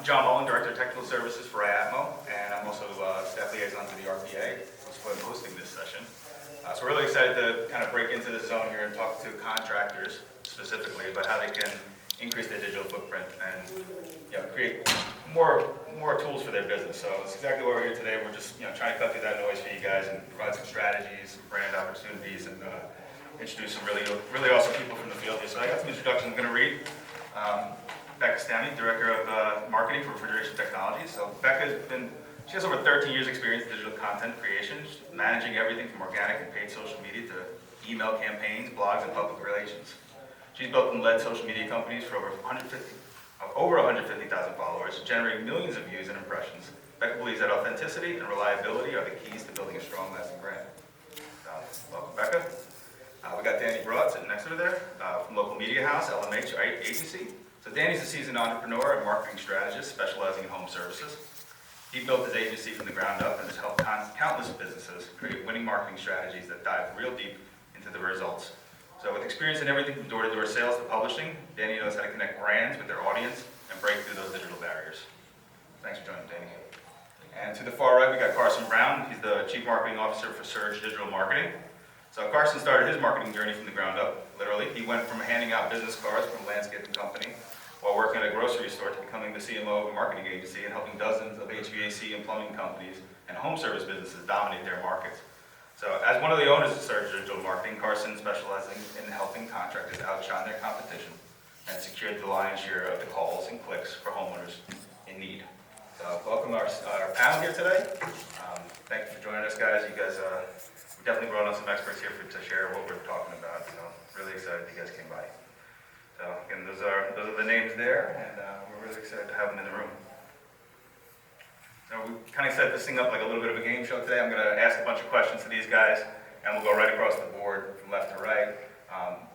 John Mullen, Director of Technical Services for IATMO, and I'm also staff liaison to the RPA, which is what I'm hosting this session. So we're really excited to kind of break into this zone here and talk to contractors specifically about how they can increase their digital footprint and create more tools for their business. So that's exactly why we're here today. We're just trying to cut through that noise for you guys and provide some strategies, some brand opportunities, and introduce some really awesome people from the field here. So I got some introductions I'm going to read. Becca Stammy, Director of Marketing for Refrigeration Technologies. So she has over 13 years experience in digital content creation, managing everything from organic and paid social media to email campaigns, blogs, and public relations. She's built and led social media companies for over 150,000 followers, generating millions of views and impressions. Becca believes that authenticity and reliability are the keys to building a strong, lasting brand. Welcome, Becca. We got Danny Broad sitting next to her there from local media house, LMH Agency. So Danny's a seasoned entrepreneur and marketing strategist specializing in home services. He built his agency from the ground up and has helped countless businesses create winning marketing strategies that dive real deep into the results. So with experience in everything from door-to-door sales to publishing, Danny knows how to connect brands with their audience and break through those digital barriers. Thanks for joining, Danny. And to the far right, we got Carson Brown. He's the Chief Marketing Officer for Surge Digital Marketing. So Carson started his marketing journey from the ground up, literally. He went from handing out business cards from a landscaping company while working at a grocery store to becoming the CMO of a marketing agency and helping dozens of HVAC and plumbing companies and home service businesses dominate their markets. So as one of the owners of Surge Digital Marketing, Carson specializing in helping contractors outshine their competition and secured the lion's share of the calls and clicks for homeowners in need. So welcome our panel here today. Thank you for joining us, guys. You guys, we definitely brought on some experts here to share what we're talking about. So really excited you guys came by. So again, those are the names there, and we're really excited to have them in the room. So we kind of set this thing up like a little bit of a game show today. I'm going to ask a bunch of questions to these guys, and we'll go right across the board from left to right.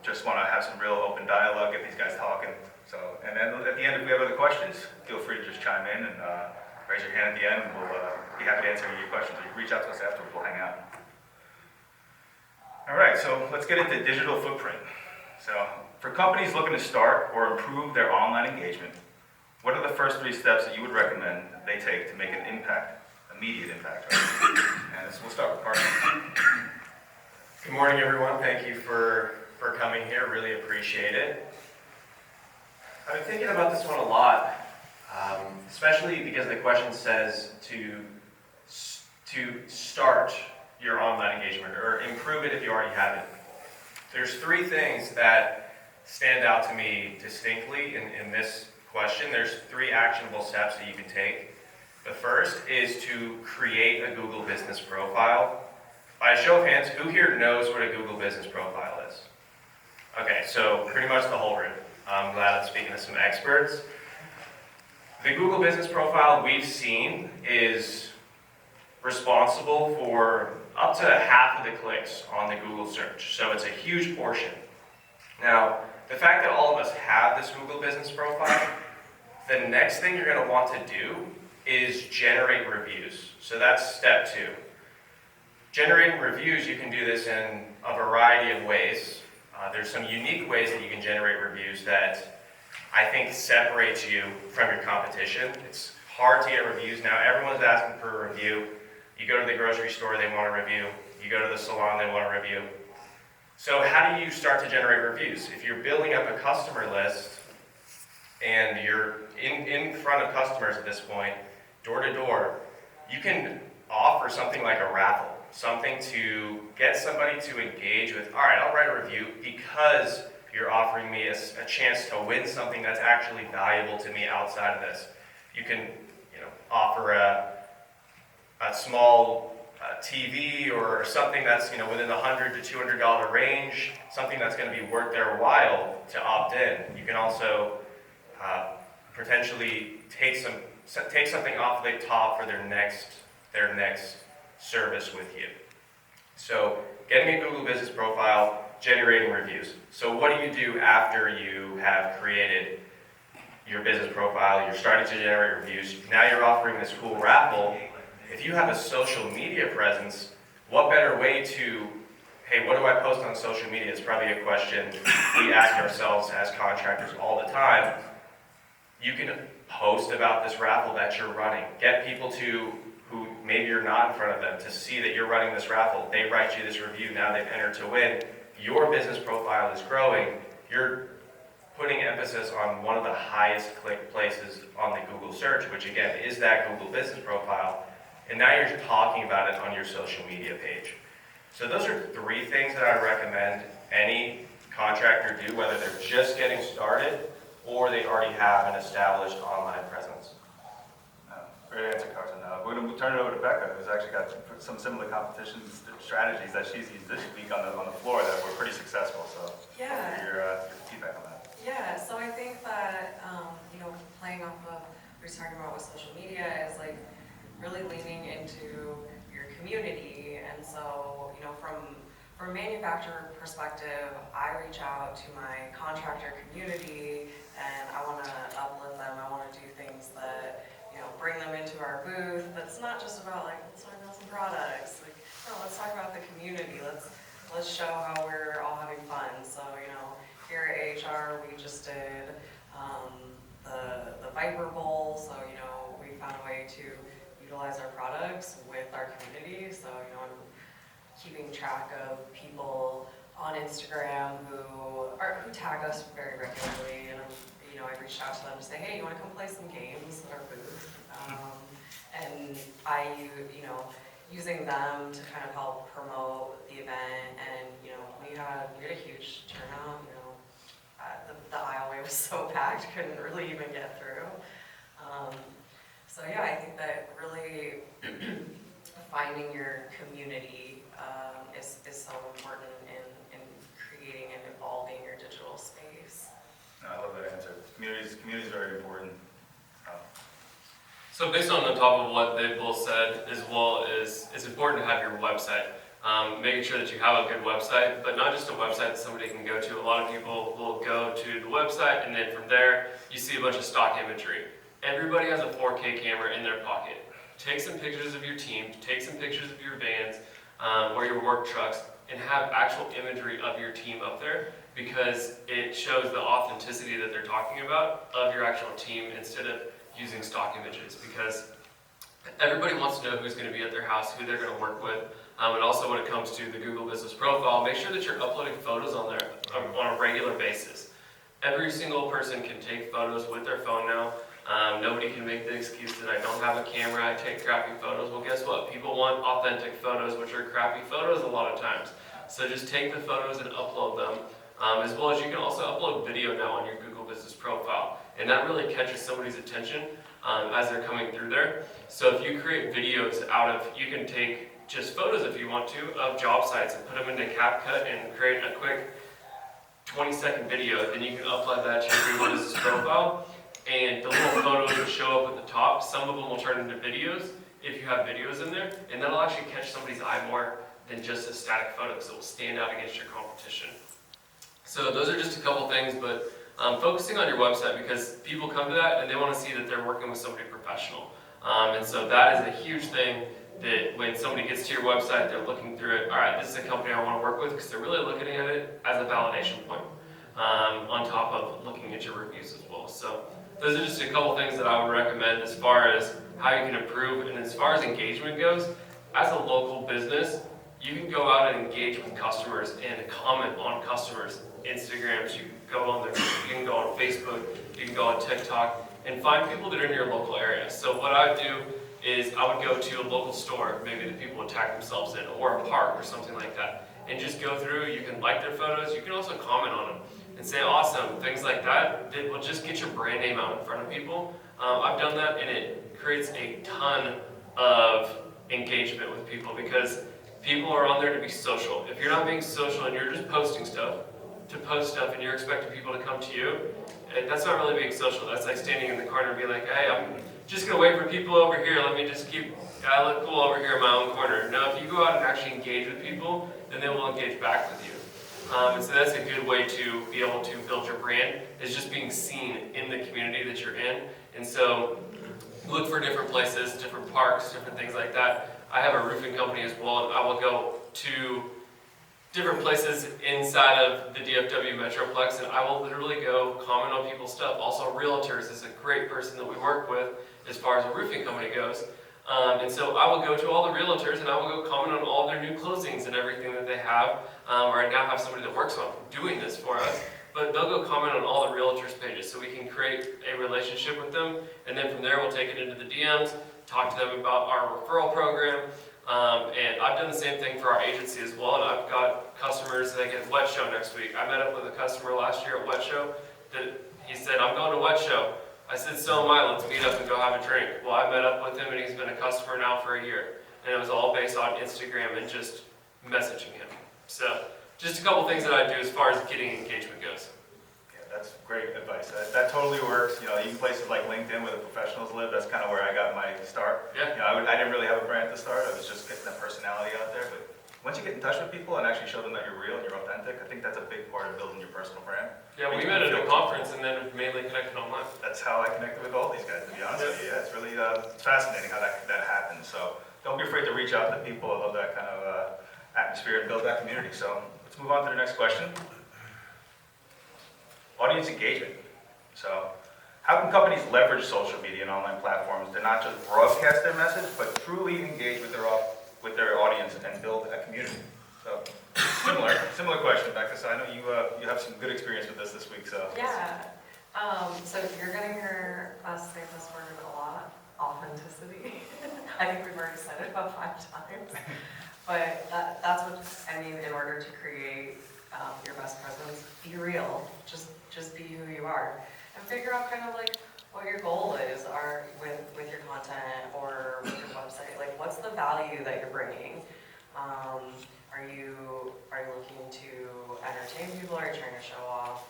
Just want to have some real open dialogue, get these guys talking. So, and then at the end, if we have other questions, feel free to just chime in and raise your hand at the end, and we'll be happy to answer your questions. Or you can reach out to us afterwards. We'll hang out. All right, so let's get into digital footprint. So for companies looking to start or improve their online engagement, what are the first 3 steps that you would recommend they take to make an impact, immediate impact? Right? And so we'll start with Carson. Good morning, everyone. Thank you for coming here. Really appreciate it. I've been thinking about this one a lot, especially because the question says to start your online engagement or improve it if you already have it. There's 3 things that stand out to me distinctly in this question. There's 3 actionable steps that you can take. The first is to create a Google Business Profile. By a show of hands, who here knows what a Google Business Profile is? Okay, so pretty much the whole room. I'm glad I'm speaking to some experts. The Google Business Profile we've seen is responsible for up to half of the clicks on the Google search. So it's a huge portion. Now, the fact that all of us have this Google Business Profile, the next thing you're going to want to do is generate reviews. So that's step 2. Generating reviews, you can do this in a variety of ways. There's some unique ways that you can generate reviews that I think separates you from your competition. It's hard to get reviews now. Everyone's asking for a review. You go to the grocery store, they want a review. You go to the salon, they want a review. So how do you start to generate reviews? If you're building up a customer list and you're in front of customers at this point, door to door, you can offer something like a raffle, something to get somebody to engage with. All right, I'll write a review because you're offering me a chance to win something that's actually valuable to me outside of this. You can offer a small TV or something that's within the $100 to $200 range, something that's going to be worth their while to opt in. You can also potentially take something off the top for their next service with you. So getting a Google Business Profile, generating reviews. So what do you do after you have created your business profile, you're starting to generate reviews, now you're offering this cool raffle? If you have a social media presence, what better way to, hey, what do I post on social media? It's probably a question we ask ourselves as contractors all the time. You can post about this raffle that you're running. Get people who maybe you're not in front of them to see that you're running this raffle. They write you this review, now they've entered to win. Your business profile is growing. You're putting emphasis on one of the highest click places on the Google search, which again is that Google business profile. And now you're talking about it on your social media page. So those are 3 things that I recommend any contractor do, whether they're just getting started or they already have an established online presence. Great answer, Carson. We're going to turn it over to Becca, who's actually got some similar competition strategies that she's used this week on the floor that were pretty successful. So, Yeah. your feedback on that. Yeah, so I think that, playing off of what we were talking about with social media is like really leaning into your community. And so, from a manufacturer perspective, I reach out to my contractor community and I want to uplift them. I want to do things that, bring them into our booth. That's not just about like, let's talk about some products. Like, no, let's talk about the community. Let's show how we're all having fun. So, here at HR, we just did the Viper Bowl. So, we found a way to utilize our products with our community. So, I'm keeping track of people on Instagram who tag us very regularly, and I reached out to them to say, hey, you want to come play some games at our booth? And I, using them to kind of help promote the event, and we had a huge turnout. The aisleway was so packed, couldn't really even get through. So yeah, I think that really finding your community is so important in creating and evolving your digital space. No, I love that answer. Community is very important. So based on the top of what they've both said, as well as it's important to have your website. Making sure that you have a good website, but not just a website that somebody can go to. A lot of people will go to the website and then from there you see a bunch of stock imagery. Everybody has a 4K camera in their pocket. Take some pictures of your team, take some pictures of your vans or your work trucks, and have actual imagery of your team up there, because it shows the authenticity that they're talking about of your actual team instead of using stock images, because everybody wants to know who's going to be at their house, who they're going to work with. And also when it comes to the Google Business Profile, make sure that you're uploading photos on there on a regular basis. Every single person can take photos with their phone now. Nobody can make the excuse that I don't have a camera, I take crappy photos. Well, guess what? People want authentic photos, which are crappy photos a lot of times. So just take the photos and upload them. As well as you can also upload video now on your Google Business Profile. And that really catches somebody's attention as they're coming through there. So if you create videos you can take just photos if you want to of job sites and put them into CapCut and create a quick 20-second video. Then you can upload that to your Google Business Profile, and the little photos will show up at the top. Some of them will turn into videos if you have videos in there, and that'll actually catch somebody's eye more than just a static photo, because it will stand out against your competition. So those are just a couple things, but focusing on your website, because people come to that and they want to see that they're working with somebody professional. And so that is a huge thing, that when somebody gets to your website, they're looking through it. All right, this is a company I want to work with, because they're really looking at it as a validation point on top of looking at your reviews as well. So those are just a couple things that I would recommend as far as how you can improve. And as far as engagement goes, as a local business, you can go out and engage with customers and comment on customers' Instagrams. You can go on there, you can go on Facebook, you can go on TikTok, and find people that are in your local area. So what I do is I would go to a local store, maybe that people would tag themselves in, or a park or something like that, and just go through. You can like their photos, you can also comment on them and say awesome, things like that. It will just get your brand name out in front of people. I've done that, and it creates a ton of engagement with people, because people are on there to be social. If you're not being social and you're just posting stuff to post stuff and you're expecting people to come to you, that's not really being social. That's like standing in the corner and being like, hey, I'm just going to wait for people over here. Let me just I look cool over here in my own corner. No, if you go out and actually engage with people, then they will engage back with you. And so that's a good way to be able to build your brand, is just being seen in the community that you're in. And so look for different places, different parks, different things like that. I have a roofing company as well, and I will go to different places inside of the DFW Metroplex, and I will literally go comment on people's stuff. Also, realtors is a great person that we work with as far as a roofing company goes. And so I will go to all the realtors and I will go comment on all their new closings and everything that they have. Or I now have somebody that works on doing this for us, but they'll go comment on all the realtors' pages so we can create a relationship with them. And then from there, we'll take it into the DMs, talk to them about our referral program. And I've done the same thing for our agency as well. And I've got customers that get Wet Show next week. I met up with a customer last year at Wet Show that he said, I'm going to Wet Show. I said, so am I, let's meet up and go have a drink. Well, I met up with him and he's been a customer now for a year. And it was all based on Instagram and just messaging him. So, just a couple things that I do as far as getting engagement goes. Yeah, that's great advice. That totally works. You know, even places like LinkedIn where the professionals live, that's kind of where I got my start. Yeah. You know, I didn't really have a brand to start. I was just getting that personality out there. But once you get in touch with people and actually show them that you're real and you're authentic, I think that's a big part of building your personal brand. Yeah, we met at a conference and then mainly connected online. That's how I connected with all these guys, to be honest with you. Yeah, it's really it's fascinating how that happens. So don't be afraid to reach out to people. I love that kind of atmosphere and build that community. So let's move on to the next question. Audience engagement. So how can companies leverage social media and online platforms to not just broadcast their message, but truly engage with their audience and build a community? So similar question, Becca. So I know you have some good experience with this week. So Yeah. So you're gonna hear us say this word a lot, authenticity. I think we've already said it about 5 times. But that's what, I mean, in order to create your best presence, be real. Just be who you are. And figure out kind of like what your goal is with your content or with your website. Like, what's the value that you're bringing? Are you looking to entertain people? Are you trying to show off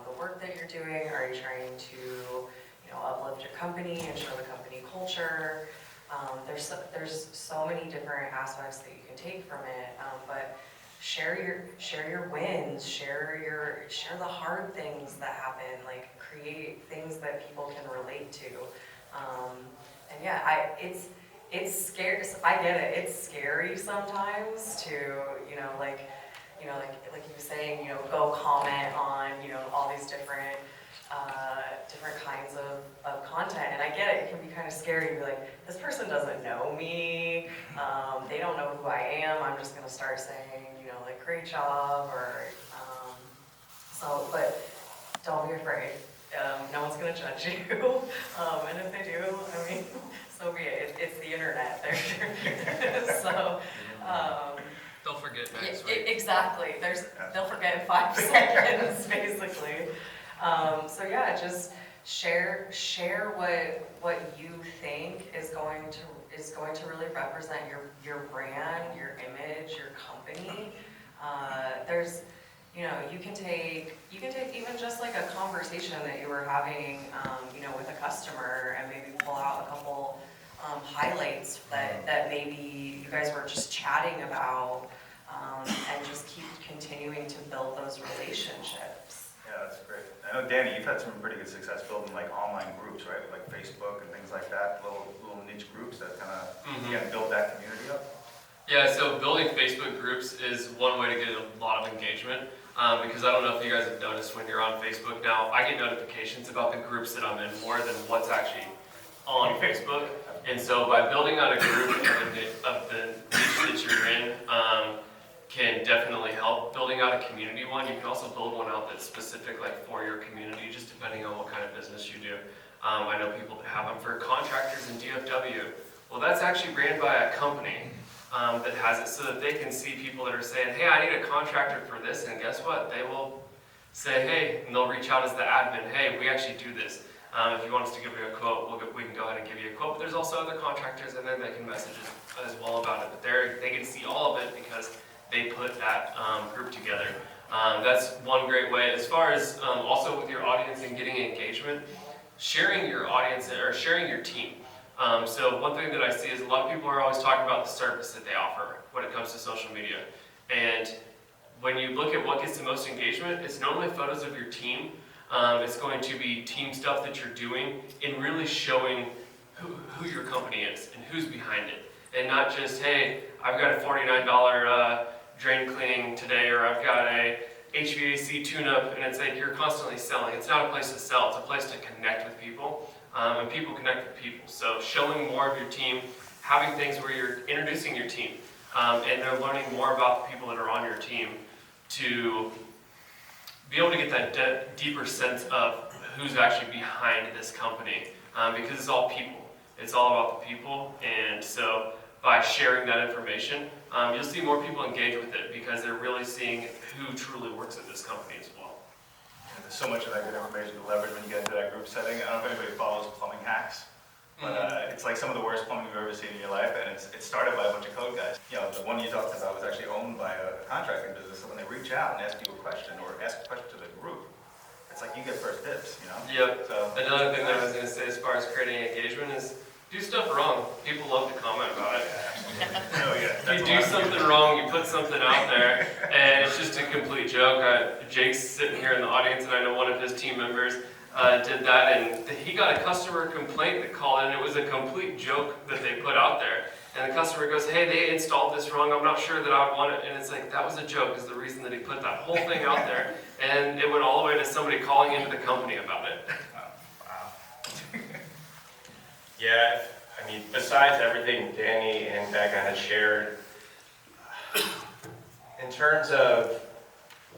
the work that you're doing? Are you trying to, uplift your company and show the company culture? There's so many different aspects that you can take from it, but share your wins, share the hard things that happen, like create things that people can relate to, and yeah, it's scary. I get it. It's scary sometimes to like you were saying, go comment on all these different kinds of content, and I get it. It can be kind of scary to be like, this person doesn't know me, they don't know who I am. I'm just gonna start saying, like, great job, or but don't be afraid. No one's gonna judge you, and if they do, I mean, so be it. It's the internet. So. They'll forget next Yeah, week. exactly. They'll forget in 5 seconds, basically. So yeah, just share what you think is going to really represent your brand, your image, your company. You can take even just like a conversation that you were having, with a customer, and maybe pull out a couple highlights that maybe you guys were just chatting about, and just keep continuing to build those relationships. yeah, that's great. I know, Danny, you've had some pretty good success building like online groups, right? Like Facebook and things like that, little niche groups that kind of build that community up. Yeah, so building Facebook groups is one way to get a lot of engagement, because I don't know if you guys have noticed when you're on Facebook now, I get notifications about the groups that I'm in more than what's actually on Facebook. And so by building out a group of the niche that you're in, can definitely help. Building out a community one, you can also build one out that's specific like for your community, just depending on what kind of business you do. I know people that have them for contractors in DFW. Well, that's actually ran by a company that has it so that they can see people that are saying, hey, I need a contractor for this, and guess what? They will say, hey, and they'll reach out as the admin, hey, we actually do this. If you want us to give you a quote, we can go ahead and give you a quote. But there's also other contractors, and then they can message as well about it. But they can see all of it because they put that group together. That's one great way. As far as also with your audience and getting engagement, sharing your audience or sharing your team. So one thing that I see is a lot of people are always talking about the service that they offer when it comes to social media. And when you look at what gets the most engagement, it's normally photos of your team. It's going to be team stuff that you're doing and really showing who your company is and who's behind it. And not just, hey, I've got a $49 drain cleaning today, or I've got a HVAC tune-up, and it's like you're constantly selling. It's not a place to sell, it's a place to connect with people, and people connect with people. So showing more of your team, having things where you're introducing your team, and they're learning more about the people that are on your team to be able to get that deeper sense of who's actually behind this company, because it's all people. It's all about the people, and so by sharing that information, you'll see more people engage with it because they're really seeing who truly works at this company as well. And there's so much of that good information to leverage when you get into that group setting. I don't know if anybody follows Plumbing Hacks, but it's like some of the worst plumbing you've ever seen in your life, and it started by a bunch of code guys. You know, the one you talked about was actually owned by a contracting business, so when they reach out and ask you a question or ask a question to the group, it's like you get first dibs, you know? Yep. So, Another thing that I was going to say as far as creating engagement is do stuff wrong. People love to comment about it. oh yeah. You do something wrong, you put something out there, and it's just a complete joke. Jake's sitting here in the audience, and I know one of his team members did that, and he got a customer complaint that called in. It was a complete joke that they put out there. And the customer goes, hey, they installed this wrong, I'm not sure that I would want it. And it's like, that was a joke, is the reason that he put that whole thing out there. And it went all the way to somebody calling into the company about it. Wow. Yeah, I mean, besides everything Danny and Becca had shared, in terms of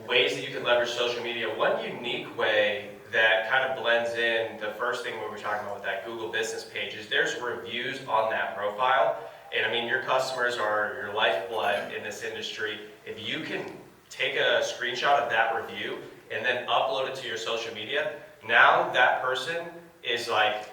ways that you can leverage social media, one unique way that kind of blends in the first thing we were talking about with that Google business page is there's reviews on that profile. And I mean, your customers are your lifeblood in this industry. If you can take a screenshot of that review and then upload it to your social media, now that person is like,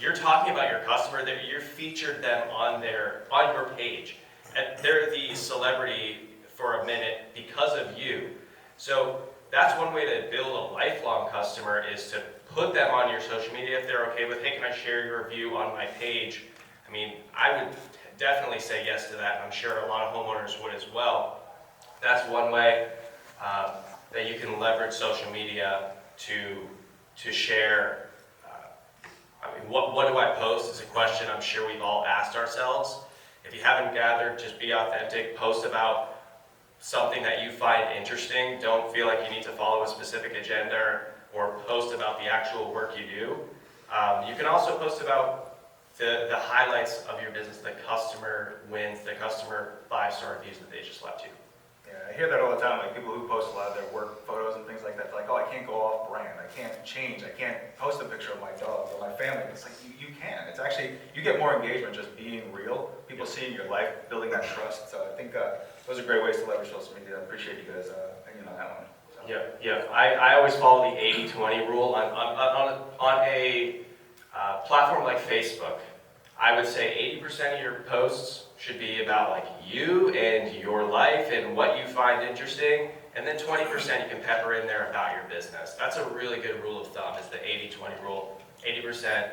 you're talking about your customer, that you're featured them on your page. And they're the celebrity for a minute because of you. So that's one way to build a lifelong customer, is to put them on your social media if they're okay with, hey, can I share your review on my page? I mean, I would definitely say yes to that. I'm sure a lot of homeowners would as well. That's one way that you can leverage social media to share. I mean, what do I post is a question I'm sure we've all asked ourselves. If you haven't gathered, just be authentic. Post about something that you find interesting. Don't feel like you need to follow a specific agenda or post about the actual work you do. You can also post about the highlights of your business, the customer wins, the customer 5-star reviews that they just left you. Yeah, I hear that all the time, like people who post a lot of their work photos and things like that, they're like, oh, I can't go off brand, I can't change, I can't post a picture of my dog or my family. It's like, you can. It's actually, you get more engagement just being real, people seeing your life, building that trust. So I think those are great ways to leverage social media. I appreciate you guys' opinion on that one. So. Yeah. I always follow the 80-20 rule on a platform like Facebook. I would say 80% of your posts should be about like you and your life and what you find interesting, and then 20% you can pepper in there about your business. That's a really good rule of thumb, is the 80-20 rule. 80%,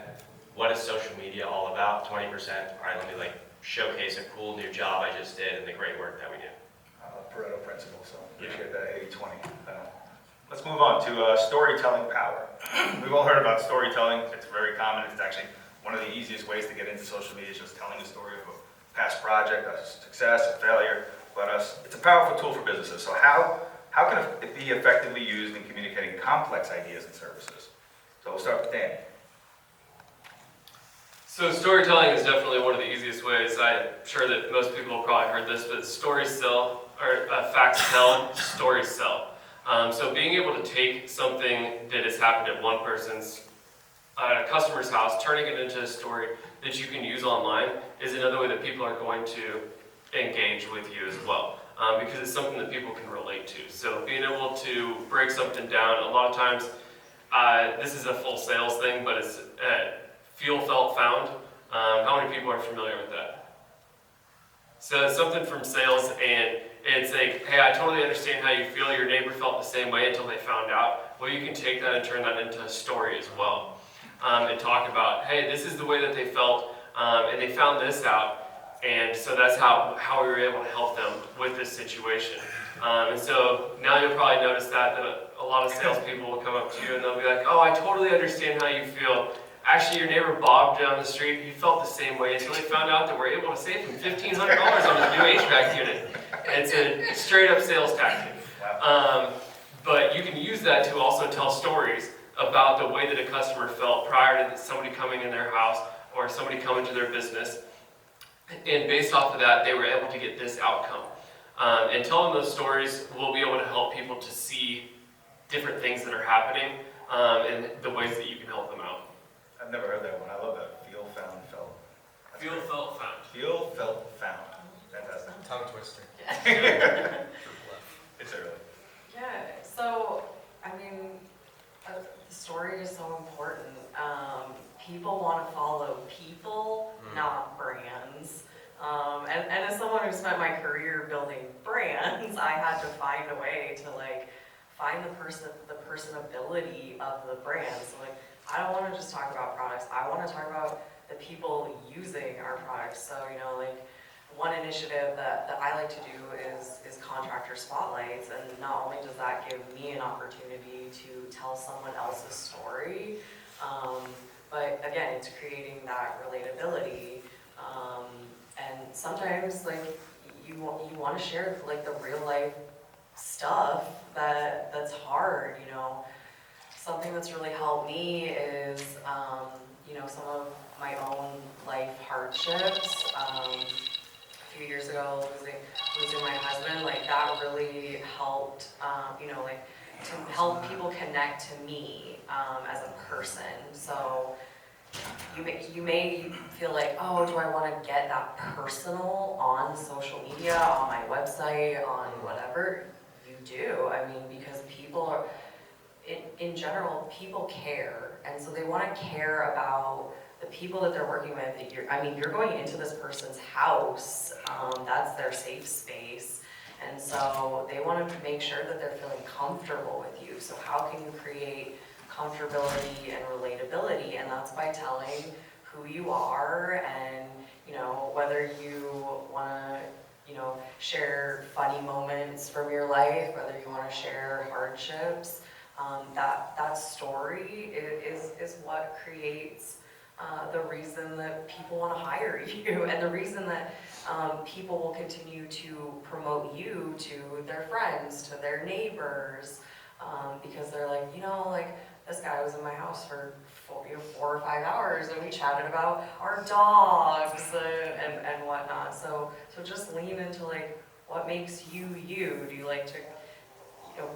what is social media all about? 20%, all right, let me like showcase a cool new job I just did and the great work that we do. Pareto principle, so appreciate that 80-20. Let's move on to storytelling power. We've all heard about storytelling. It's very common. It's actually one of the easiest ways to get into social media, is just telling a story of a past project, a success, a failure. But it's a powerful tool for businesses. So how can it be effectively used in communicating complex ideas and services? So we'll start with Danny. So storytelling is definitely one of the easiest ways. I'm sure that most people have probably heard this, but stories sell, or facts tell, stories sell. So being able to take something that has happened at one person's customer's house, turning it into a story that you can use online is another way that people are going to engage with you as well, because it's something that people can relate to. So being able to break something down, a lot of times, this is a full sales thing, but it's feel, felt, found. How many people are familiar with that? So it's something from sales, and it's like, hey, I totally understand how you feel. Your neighbor felt the same way until they found out. Well, you can take that and turn that into a story as well. And talk about, hey, this is the way that they felt, and they found this out, and so that's how we were able to help them with this situation. And so now you'll probably notice that a lot of salespeople will come up to you and they'll be like, oh, I totally understand how you feel Actually, your neighbor Bob down the street, he felt the same way until he found out that we're able to save him $1,500 on his new HVAC unit. It's a straight up sales tactic. But you can use that to also tell stories about the way that a customer felt prior to somebody coming in their house or somebody coming to their business. And based off of that, they were able to get this outcome. And telling those stories will be able to help people to see different things that are happening and the ways that you can help them out. I've never heard that one. I love that. Feel, found, felt. That's Feel, great. felt, found. Feel, felt, found. Fantastic. Tongue twister. It's early. Yeah, so, I mean, the story is so important. People want to follow people, not brands. And as someone who spent my career building brands, I had to find a way to like find the personability of the brand. So like, I don't want to just talk about products. I want to talk about the people using our products. So, you know, like one initiative that I like to do is Contractor Spotlights. And not only does that give me an opportunity to tell someone else's story, but again, it's creating that relatability. And sometimes like you want to share like the real life stuff that's hard, you know. Something that's really helped me is, you know, some of my own life hardships. A few years ago, losing my husband, like that really helped, you know, like to help people connect to me as a person. So you may feel like, oh, do I want to get that personal on social media, on my website, on whatever? You do. I mean, because people are, in general, people care, and so they want to care about the people that they're working with. You're going into this person's house. That's their safe space, and so they want to make sure that they're feeling comfortable with you. So how can you create comfortability and relatability? And that's by telling who you are, and you know, whether you want to, you know, share funny moments from your life, whether you want to share hardships. That story is what creates the reason that people want to hire you, and the reason that people will continue to promote you to their friends, to their neighbors, because they're like, you know, like this guy was in my house for 4 or 5 hours, and we chatted about our dogs and whatnot. So just lean into like what makes you you. Do you like to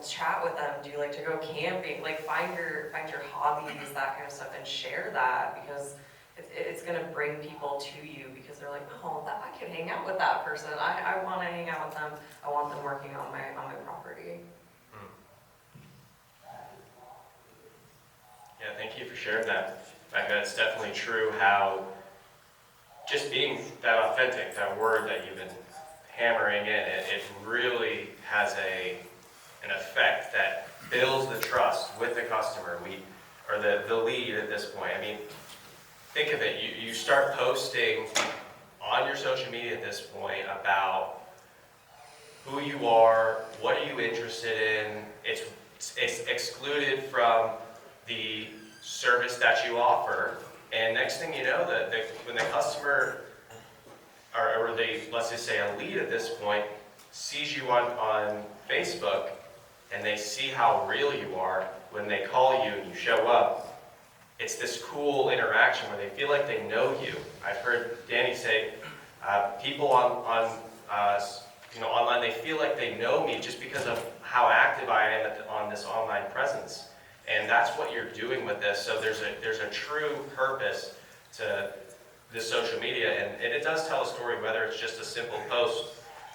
chat with them? Do you like to go camping? Like find your hobbies, that kind of stuff, and share that, because it's going to bring people to you, because they're like, oh, I could hang out with that person. I want to hang out with them. I want them working on my property. Yeah, thank you for sharing that, Becca. It's definitely true how just being that authentic, that word that you've been hammering in, it really has an effect that builds the trust with the customer, or the lead at this point. I mean, think of it, you start posting on your social media at this point about who you are, what are you interested in. It's excluded from the service that you offer, and next thing you know, when the customer, or let's just say a lead at this point, sees you on Facebook, and they see how real you are, when they call you and you show up, it's this cool interaction where they feel like they know you. I've heard Danny say, people on online, they feel like they know me just because of how active I am on this online presence. And that's what you're doing with this. So there's a true purpose to this social media, and it does tell a story, whether it's just a simple post.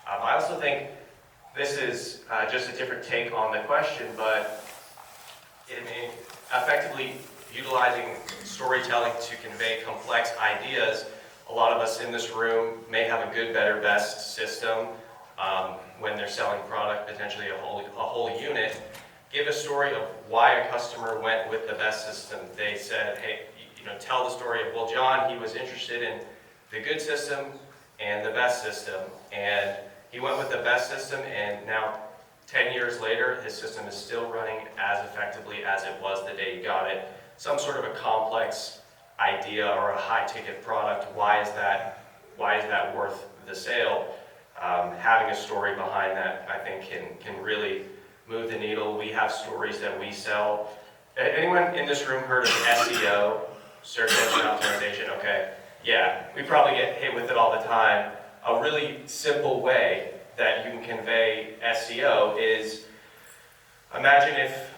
I also think this is just a different take on the question, but effectively utilizing storytelling to convey complex ideas. A lot of us in this room may have a good, better, best system when they're selling product, potentially a whole unit. Give a story of why a customer went with the best system. They said, hey, tell the story of, well, John, he was interested in the good system and the best system, and he went with the best system, and now 10 years later, his system is still running as effectively as it was the day he got it. Some sort of a complex idea or a high ticket product, why is that worth the sale? Having a story behind that, I think, can really move the needle. We have stories that we sell. Anyone in this room heard of SEO, search engine optimization? Okay, yeah, we probably get hit with it all the time. A really simple way that you can convey SEO is, imagine if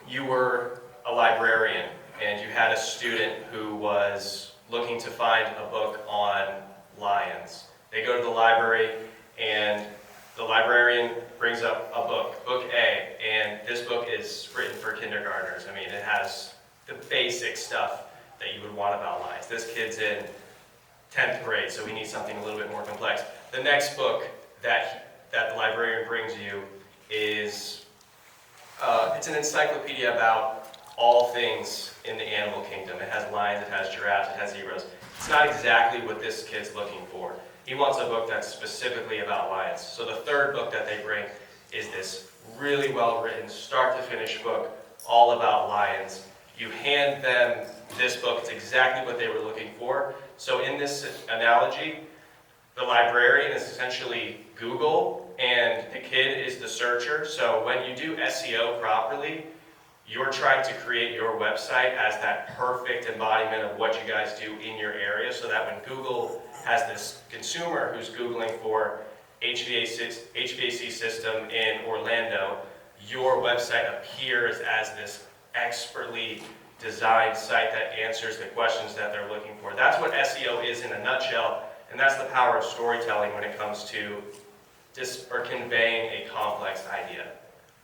you were a librarian and you had a student who was looking to find a book on lions. They go to the library and the librarian brings up a book, book A, and this book is written for kindergartners. I mean, it has the basic stuff that you would want about lions. This kid's in 10th grade, so we need something a little bit more complex. The next book that the librarian brings you is, it's an encyclopedia about all things in the animal kingdom. It has lions, it has giraffes, it has zebras. It's not exactly what this kid's looking for. He wants a book that's specifically about lions. So the third book that they bring is this really well-written, start-to-finish book, all about lions. You hand them this book, it's exactly what they were looking for. So in this analogy, the librarian is essentially Google, and the kid is the searcher. So when you do SEO properly, you're trying to create your website as that perfect embodiment of what you guys do in your area, so that when Google has this consumer who's Googling for HVAC system in Orlando, your website appears as this expertly designed site that answers the questions that they're looking for. That's what SEO is in a nutshell, and that's the power of storytelling when it comes to conveying a complex idea.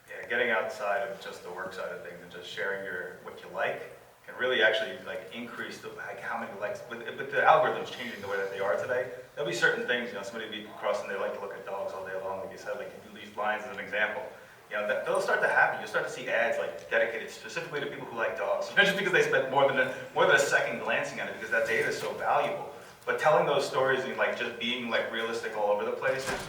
Yeah, getting outside of just the work side of things and just sharing what you like can really actually increase how many likes. With the algorithms changing the way that they are today, there'll be certain things, somebody will be crossing, they like to look at dogs all day long, like you said, like you use lions as an example. They'll start to happen. You'll start to see ads dedicated specifically to people who like dogs, just because they spent more than a second glancing at it, because that data is so valuable. But telling those stories and just being realistic all over the place is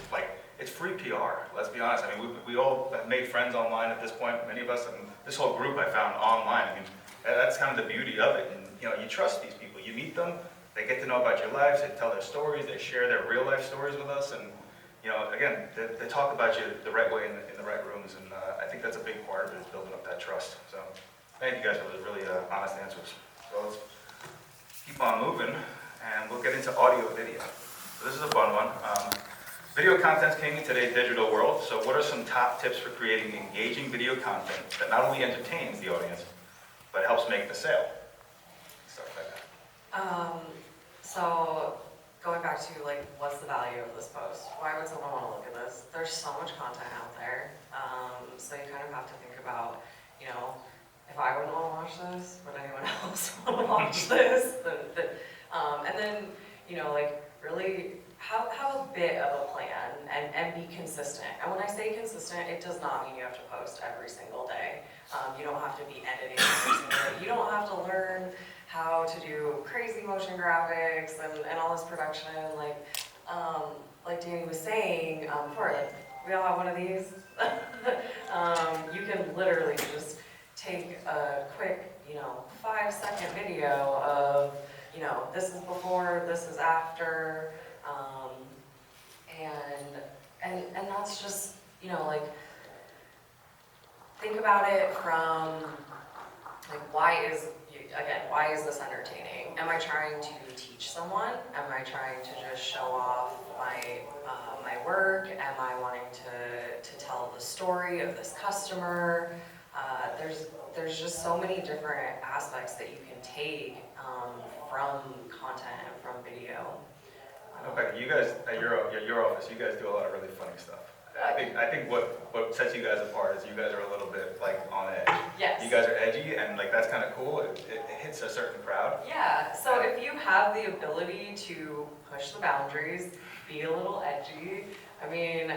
it's free PR. Let's be honest. I mean, we all have made friends online at this point. Many of us, and this whole group I found online. I mean, that's kind of the beauty of it. And you trust these people. You meet them. They get to know about your lives. They tell their stories. They share their real life stories with us. And again, they talk about you the right way in the right rooms. And I think that's a big part of it, is building up that trust. So thank you guys for those really honest answers. So let's keep on moving, and we'll get into audio video. So this is a fun one. Video content's king in today's digital world. So what are some top tips for creating engaging video content that not only entertains the audience, but helps make the sale? Stuff like that. So going back to what's the value of this post? Why would someone want to look at this? There's so much content out there. So you kind of have to think about, if I wouldn't want to watch this, would anyone else want to watch this? And then, really have a bit of a plan and be consistent. And when I say consistent, it does not mean you have to post every single day. You don't have to be editing every single day. You don't have to learn how to do crazy motion graphics and all this production. Like Danny was saying before, we all have one of these. You can literally just take a quick, 5-second video of, this is before, this is after, and that's just, think about it from, why is this entertaining? Am I trying to teach someone? Am I trying to just show off my work? Am I wanting to tell the story of this customer? There's just so many different aspects that you can take from content and from video. Becky, you guys at your office, you guys do a lot of really funny stuff. I think what sets you guys apart is you guys are a little bit on edge. Yes. You guys are edgy, and that's kind of cool. It hits a certain crowd. Yeah. So if you have the ability to push the boundaries, be a little edgy. I mean,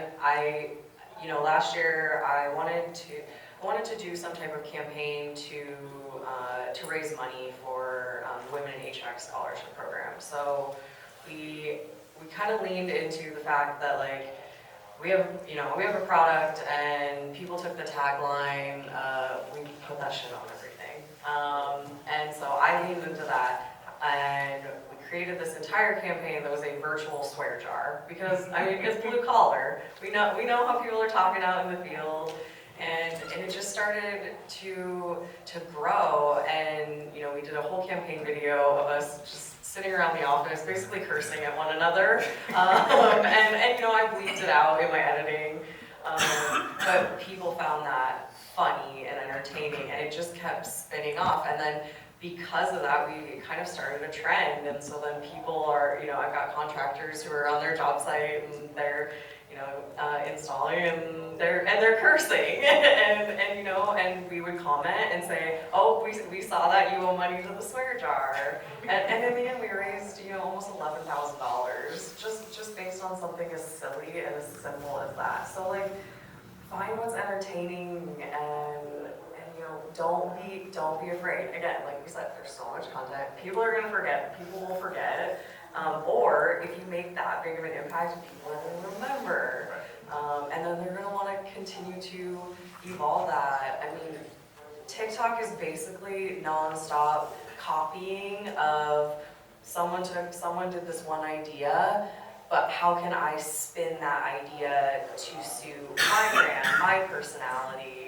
last year I wanted to do some type of campaign to raise money for Women in HVAC Scholarship Program. So we kind of leaned into the fact that we have a product, and people took the tagline, we put that shit on everything. And so I leaned into that, and we created this entire campaign that was a virtual swear jar, because, I mean, it's blue collar. We know how people are talking out in the field, and it just started to grow, and, you know, we did a whole campaign video of us just sitting around the office, basically cursing at one another, and, you know, I bleeped it out in my editing, but people found that funny and entertaining, and it just kept spinning off, and then because of that, we kind of started a trend, and so then people are, you know, I've got contractors who are on their job site, and they're, you know, installing, and they're cursing, and you know, and we would comment and say, oh, we saw that you owe money to the swear jar, and in the end, we raised, you know, almost $11,000, just based on something as silly and as simple as that. So like, find what's entertaining, and you know, don't be afraid. Again, like we said, there's so much content. People are gonna forget. People will forget. Or if you make that big of an impact, people are gonna remember. And then they're gonna want to continue to evolve that. I mean, TikTok is basically nonstop copying of someone did this one idea, but how can I spin that idea to suit my brand, my personality?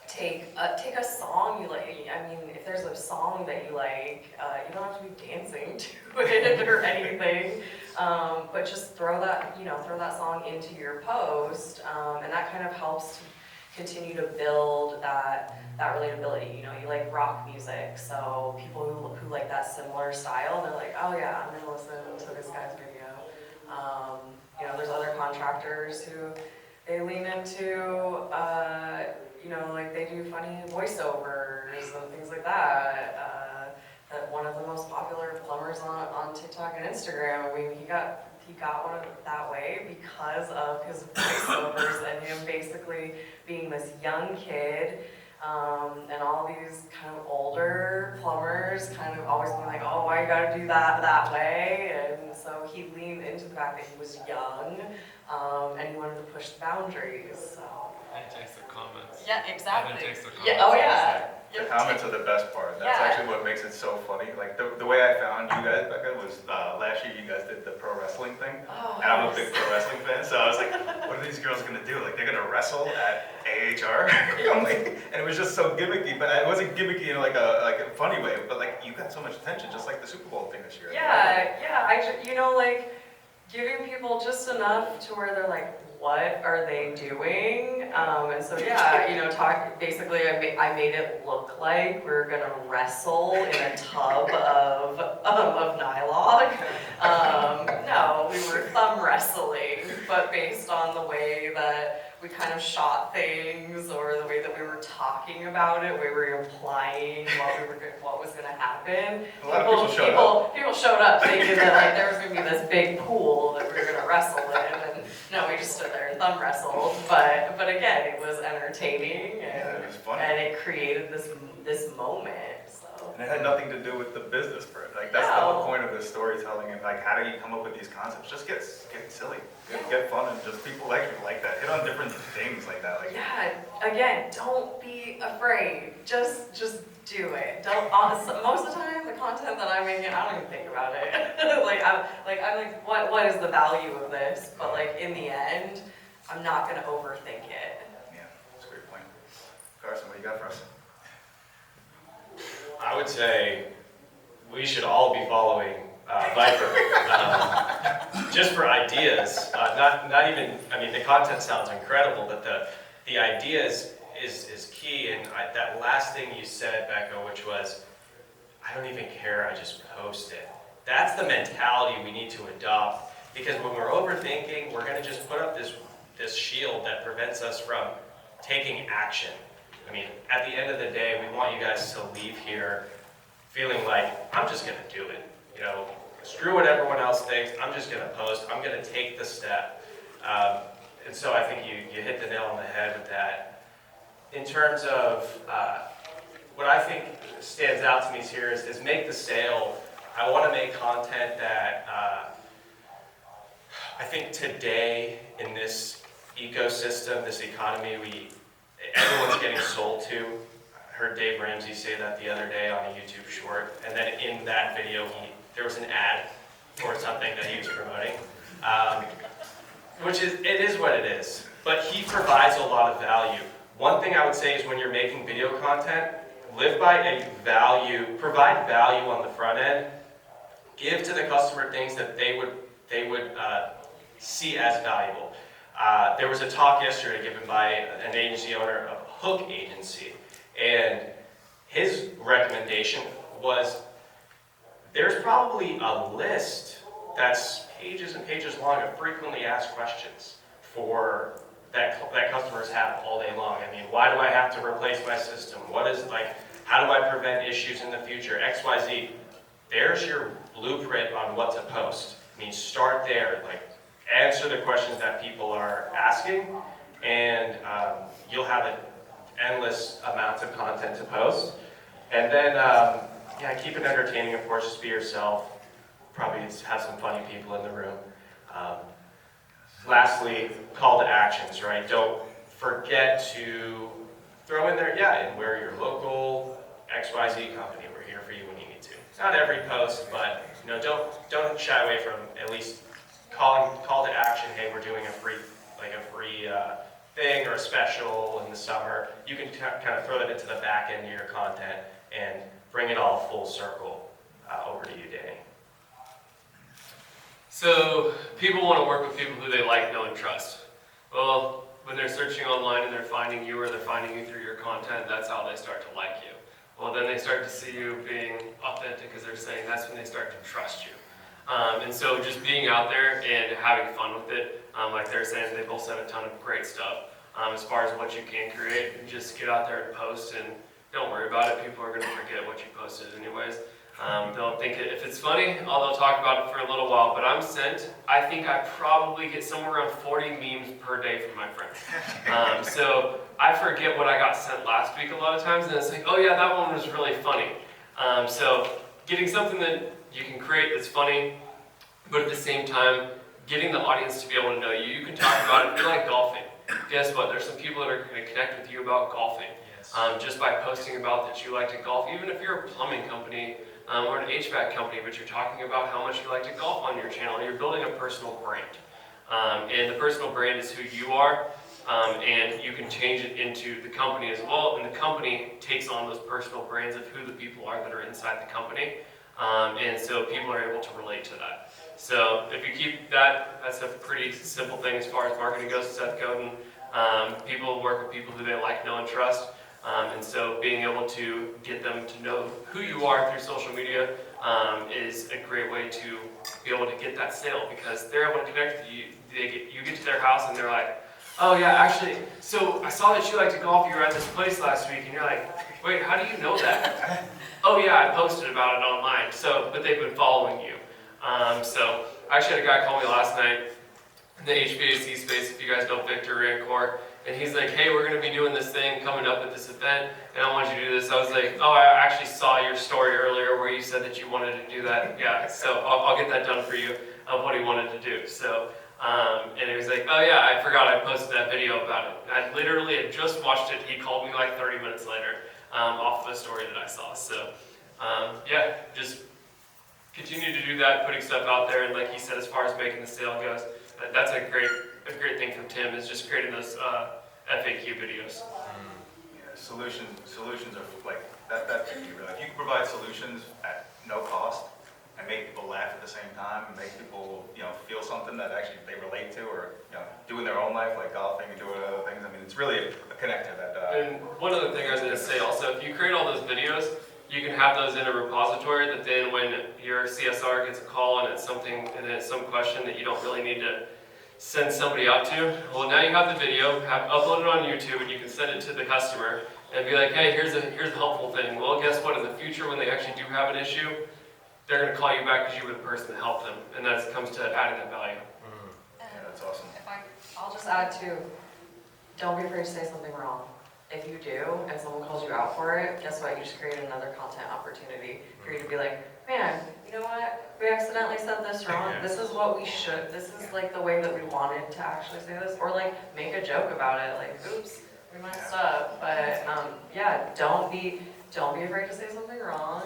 Take a song you like. I mean, if there's a song that you like, you don't have to be dancing to it or anything, but just throw that song into your post, and that kind of helps to continue to build that relatability. You know, you like rock music, so people who like that similar style, they're like, oh yeah, I'm gonna listen to this guy's video. You know, there's other contractors who they lean into, you know, like they do funny voiceovers and things like that. That one of the most popular plumbers on TikTok and Instagram, I mean, he got one of that way because of his voiceovers and him basically being this young kid, and all these kind of older plumbers kind of always being like, oh, why you gotta do that way? And so he leaned into the fact that he was young, and he wanted to push the boundaries, so. And takes their comments. Yeah, exactly. And it takes their Yeah, comments. oh yeah. The comments are the best part. That's Yeah. actually what makes it so funny. Like the way I found you guys, Becca, was last year you guys did the pro wrestling thing. Oh, And I'm a yes. big pro wrestling fan, so I was like, what are these girls gonna do? Like they're gonna wrestle at AHR? I'm like, and it was just so gimmicky, but it wasn't gimmicky in like a funny way, but like you got so much attention, just like the Super Bowl thing this year. Yeah, you know, like giving people just enough to where they're like, what are they doing? And so yeah, you know, basically I made it look like we were gonna wrestle in a tub of nylon. No, we were thumb wrestling, but based on the way that we kind of shot things, or the way that we were talking about it, we were implying what was gonna happen. A lot of people showed up. People showed up thinking that like there was gonna be this big pool that we were gonna wrestle in, and no, we just stood there and thumb wrestled. But again, it was entertaining, Yeah, it was funny. and it created this moment. So. And it had nothing to do with the business part. Like that's the whole point of this storytelling, and like how do you come up with these concepts? Just get silly, get fun, and just people like that. Hit on different things like that. Like Yeah, again, don't be afraid. Just do it. Don't. Most of the time, the content that I'm making, I don't even think about it. I'm like, what is the value of this? But like in the end, I'm not gonna overthink it. yeah, that's a great point. Carson, what do you got for us? I would say we should all be following Viper, just for ideas. Not even. I mean, the content sounds incredible, but the ideas is key. And that last thing you said, Becca, which was, I don't even care. I just post it. That's the mentality we need to adopt, because when we're overthinking, we're going to just put up this shield that prevents us from taking action. I mean, at the end of the day, we want you guys to leave here feeling like, I'm just going to do it. You know, screw what everyone else thinks. I'm just going to post. I'm going to take the step. And so I think you hit the nail on the head with that. In terms of what I think stands out to me here is make the sale. I want to make content that I think today in this ecosystem, this economy, everyone's getting sold to. heard Dave Ramsey say that the other day on a YouTube short, and then in that video, there was an ad for something that he was promoting, it is what it is. But he provides a lot of value. One thing I would say is when you're making video content, live by a value, provide value on the front end, give to the customer things that they would see as valuable. There was a talk yesterday given by an agency owner of a Hook agency, and his recommendation was there's probably a list that's pages and pages long of frequently asked questions for that customers have all day long. I mean, why do I have to replace my system? How do I prevent issues in the future? XYZ. There's your blueprint on what to post. I mean, start there. Answer the questions that people are asking, and you'll have an endless amounts of content to post. And then, keep it entertaining, of course, just be yourself. Probably have some funny people in the room. Lastly, call to actions, right? Don't forget to throw in there, and we're your local XYZ company. We're here for you when you need to. Not every post, but don't shy away from at least call to action. Hey, we're doing a free thing or a special in the summer. You can kind of throw that into the back end of your content and bring it all full circle. Over to you, Danny. So people want to work with people who they like, know, and trust. Well, when they're searching online and they're finding you or they're finding you through your content, that's how they start to like you. Well, then they start to see you being authentic, as they're saying. That's when they start to trust you. And so just being out there and having fun with it, like they're saying, they both said a ton of great stuff. As far as what you can create, just get out there and post, and don't worry about it. People are going to forget what you posted anyways. They'll think if it's funny, they'll talk about it for a little while, but I think I probably get somewhere around 40 memes per day from my friends. So I forget what I got sent last week a lot of times, and it's like, oh yeah, that one was really funny. So getting something that you can create that's funny, but at the same time, getting the audience to be able to know you. You can talk about it. If you like golfing, guess what? There's some people that are going to connect with you about golfing. Yes. Just by posting about that you like to golf, even if you're a plumbing company, or an HVAC company, but you're talking about how much you like to golf on your channel. You're building a personal brand. And the personal brand is who you are, and you can change it into the company as well, and the company takes on those personal brands of who the people are that are inside the company, and so people are able to relate to that. So if you keep that, that's a pretty simple thing as far as marketing goes. Seth Godin, people work with people who they like, know, and trust. And so being able to get them to know who you are through social media is a great way to be able to get that sale, because they're able to connect with you. You get to their house and they're like, oh yeah, actually, so I saw that you like to golf, you were at this place last week, and you're like, wait, how do you know that? Oh yeah, I posted about it online, but they've been following you. So I actually had a guy call me last night in the HVAC space, if you guys know Victor Rancor. And he's like, hey, we're going to be doing this thing coming up at this event, and I want you to do this. I was like, oh, I actually saw your story earlier where you said that you wanted to do that. Yeah, so I'll get that done for you of what he wanted to do. So, and he was like, oh yeah, I forgot I posted that video about it. I literally had just watched it. He called me like 30 minutes later off of a story that I saw. So, yeah, just continue to do that, putting stuff out there. And like he said, as far as making the sale goes, that's a great thing from Tim, is just creating those FAQ videos. Solutions are like that's key, really. If you can provide solutions at no cost and make people laugh at the same time, and make people feel something that actually they relate to, or doing their own life, like golfing and doing other things. I mean, it's really a connector that. And one other thing I was going to say also, if you create all those videos, you can have those in a repository that then when your CSR gets a call and it's something, and it's some question that you don't really need to send somebody out to, well, now you have the video, upload it on YouTube, and you can send it to the customer and be like, hey, here's a helpful thing. Well, guess what? In the future, when they actually do have an issue, they're going to call you back because you were the person that helped them, and that comes to adding that value. Yeah, that's awesome. I'll just add too, don't be afraid to say something wrong. If you do, and someone calls you out for it, guess what? You just create another content opportunity for you to be like, man, you know what? We accidentally said this wrong. This is what we should. This is like the way that we wanted to actually say this. Or like make a joke about it. Like, oops, we messed up, but, yeah, don't be afraid to say something wrong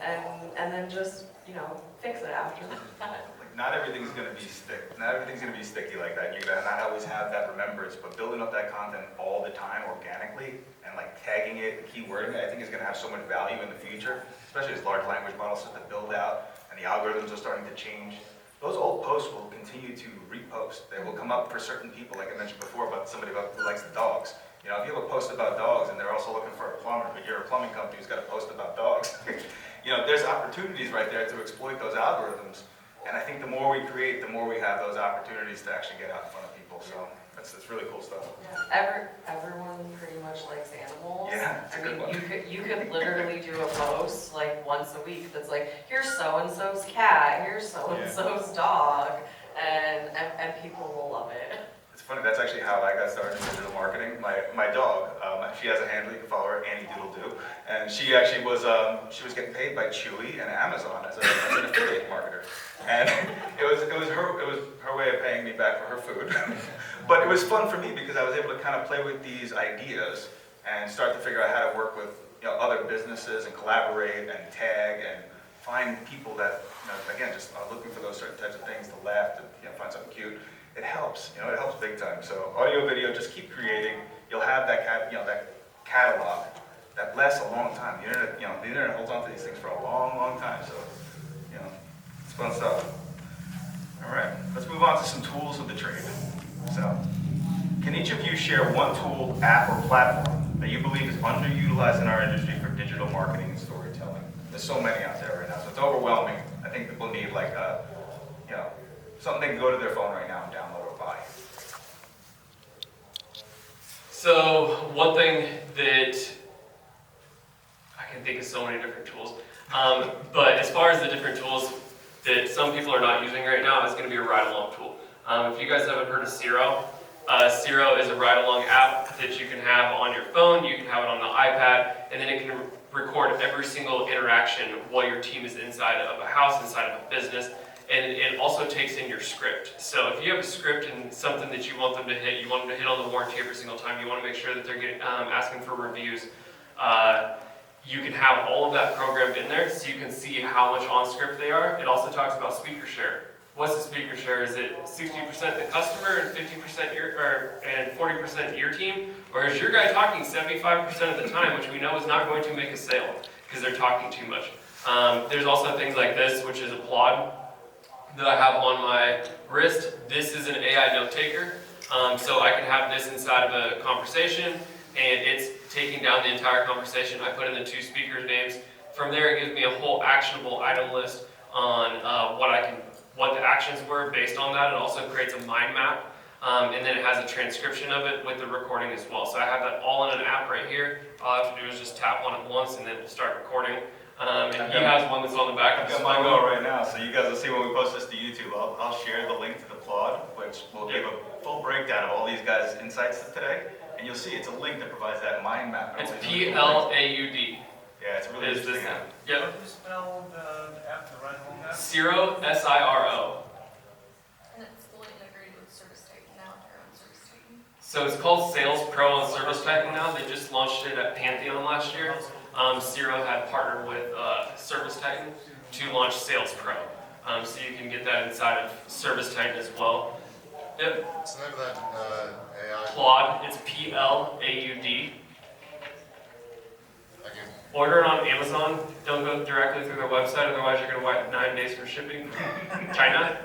and then just, you know, fix it after that. Like, not everything's gonna be sticky like that. You're gonna not always have that remembrance, but building up that content all the time organically and like tagging it, keywording it, I think is gonna have so much value in the future, especially as large language models start to build out and the algorithms are starting to change. Those old posts will continue to repost. They will come up for certain people, like I mentioned before, about somebody who likes the dogs. You know, if you have a post about dogs and they're also looking for a plumber, but you're a plumbing company who's got a post about dogs, you know, there's opportunities right there to exploit those algorithms. And I think the more we create, the more we have those opportunities to actually get out in front of people. So that's really cool stuff. Everyone pretty much likes animals. Yeah, it's a I good mean, one. you could literally do a post like once a week that's like, here's so-and-so's cat, here's so-and-so's dog, and people will love it. It's funny, that's actually how I got started in digital marketing. My dog, she has a handle, you can follow her, Annie Doodle Doo, and she actually was, she was getting paid by Chewy and Amazon as an affiliate marketer. And it was her way of paying me back for her food. But it was fun for me because I was able to kind of play with these ideas and start to figure out how to work with, you know, other businesses and collaborate and tag and find people that, you know, again, just are looking for those certain types of things to laugh, to, you know, find something cute. It helps, you know, it helps big time. So audio, video, just keep creating. You'll have that that catalog that lasts a long time. The internet, you know, the internet holds on to these things for a long, long time. So, you know, it's fun stuff. All right, let's move on to some tools of the trade. So, can each of you share one tool, app, or platform that you believe is underutilized in our industry for digital marketing and storytelling? There's so many out there right now, so it's overwhelming. I think people need like you know, something they can go to their phone right now and download or buy. So one thing that I can think of so many different tools, but as far as the different tools that some people are not using right now, is going to be a ride-along tool. If you guys haven't heard of Zero, Zero is a ride-along app that you can have on your phone, you can have it on the iPad, and then it can record every single interaction while your team is inside of a house, inside of a business, and it also takes in your script. So if you have a script and something that you want them to hit, you want them to hit on the warranty every single time, you want to make sure that they're getting, asking for reviews, you can have all of that programmed in there so you can see how much on script they are. It also talks about speaker share. What's the speaker share? Is it 60% the customer and 50% and 40% your team? Or is your guy talking 75% of the time, which we know is not going to make a sale because they're talking too much? There's also things like this, which is Applaud, that I have on my wrist. This is an AI note taker. So I can have this inside of a conversation and it's taking down the entire conversation. I put in the two speakers' names. From there, it gives me a whole actionable item list on what the actions were based on that. It also creates a mind map, and then it has a transcription of it with the recording as well. So I have that all in an app right here. All I have to do is just tap on it once, and then it'll start recording. And he has one that's on the back of I've his got mine phone. going right now, so you guys will see when we post this to YouTube. I'll share the link to the Plod, which will give a full breakdown of all these guys' insights today. And you'll see it's a link that provides that mind map. It's PLAUD. Yeah, it's really Is this interesting. thing? app. Yep. How do you spell the app, the ride-along app? Zero, SIRO. And it's fully integrated with Service Titan now, our own Service Titan. So it's called Sales Pro on Service Titan now. They just launched it at Pantheon last year. Zero had partnered with Service Titan to launch Sales Pro. So you can get that inside of Service Titan as well. Yep. What's the name of that AI? Plod, it's PLAUD. Again, Order it on Amazon. Don't go directly through their website, otherwise you're going to wait 9 days for shipping from China.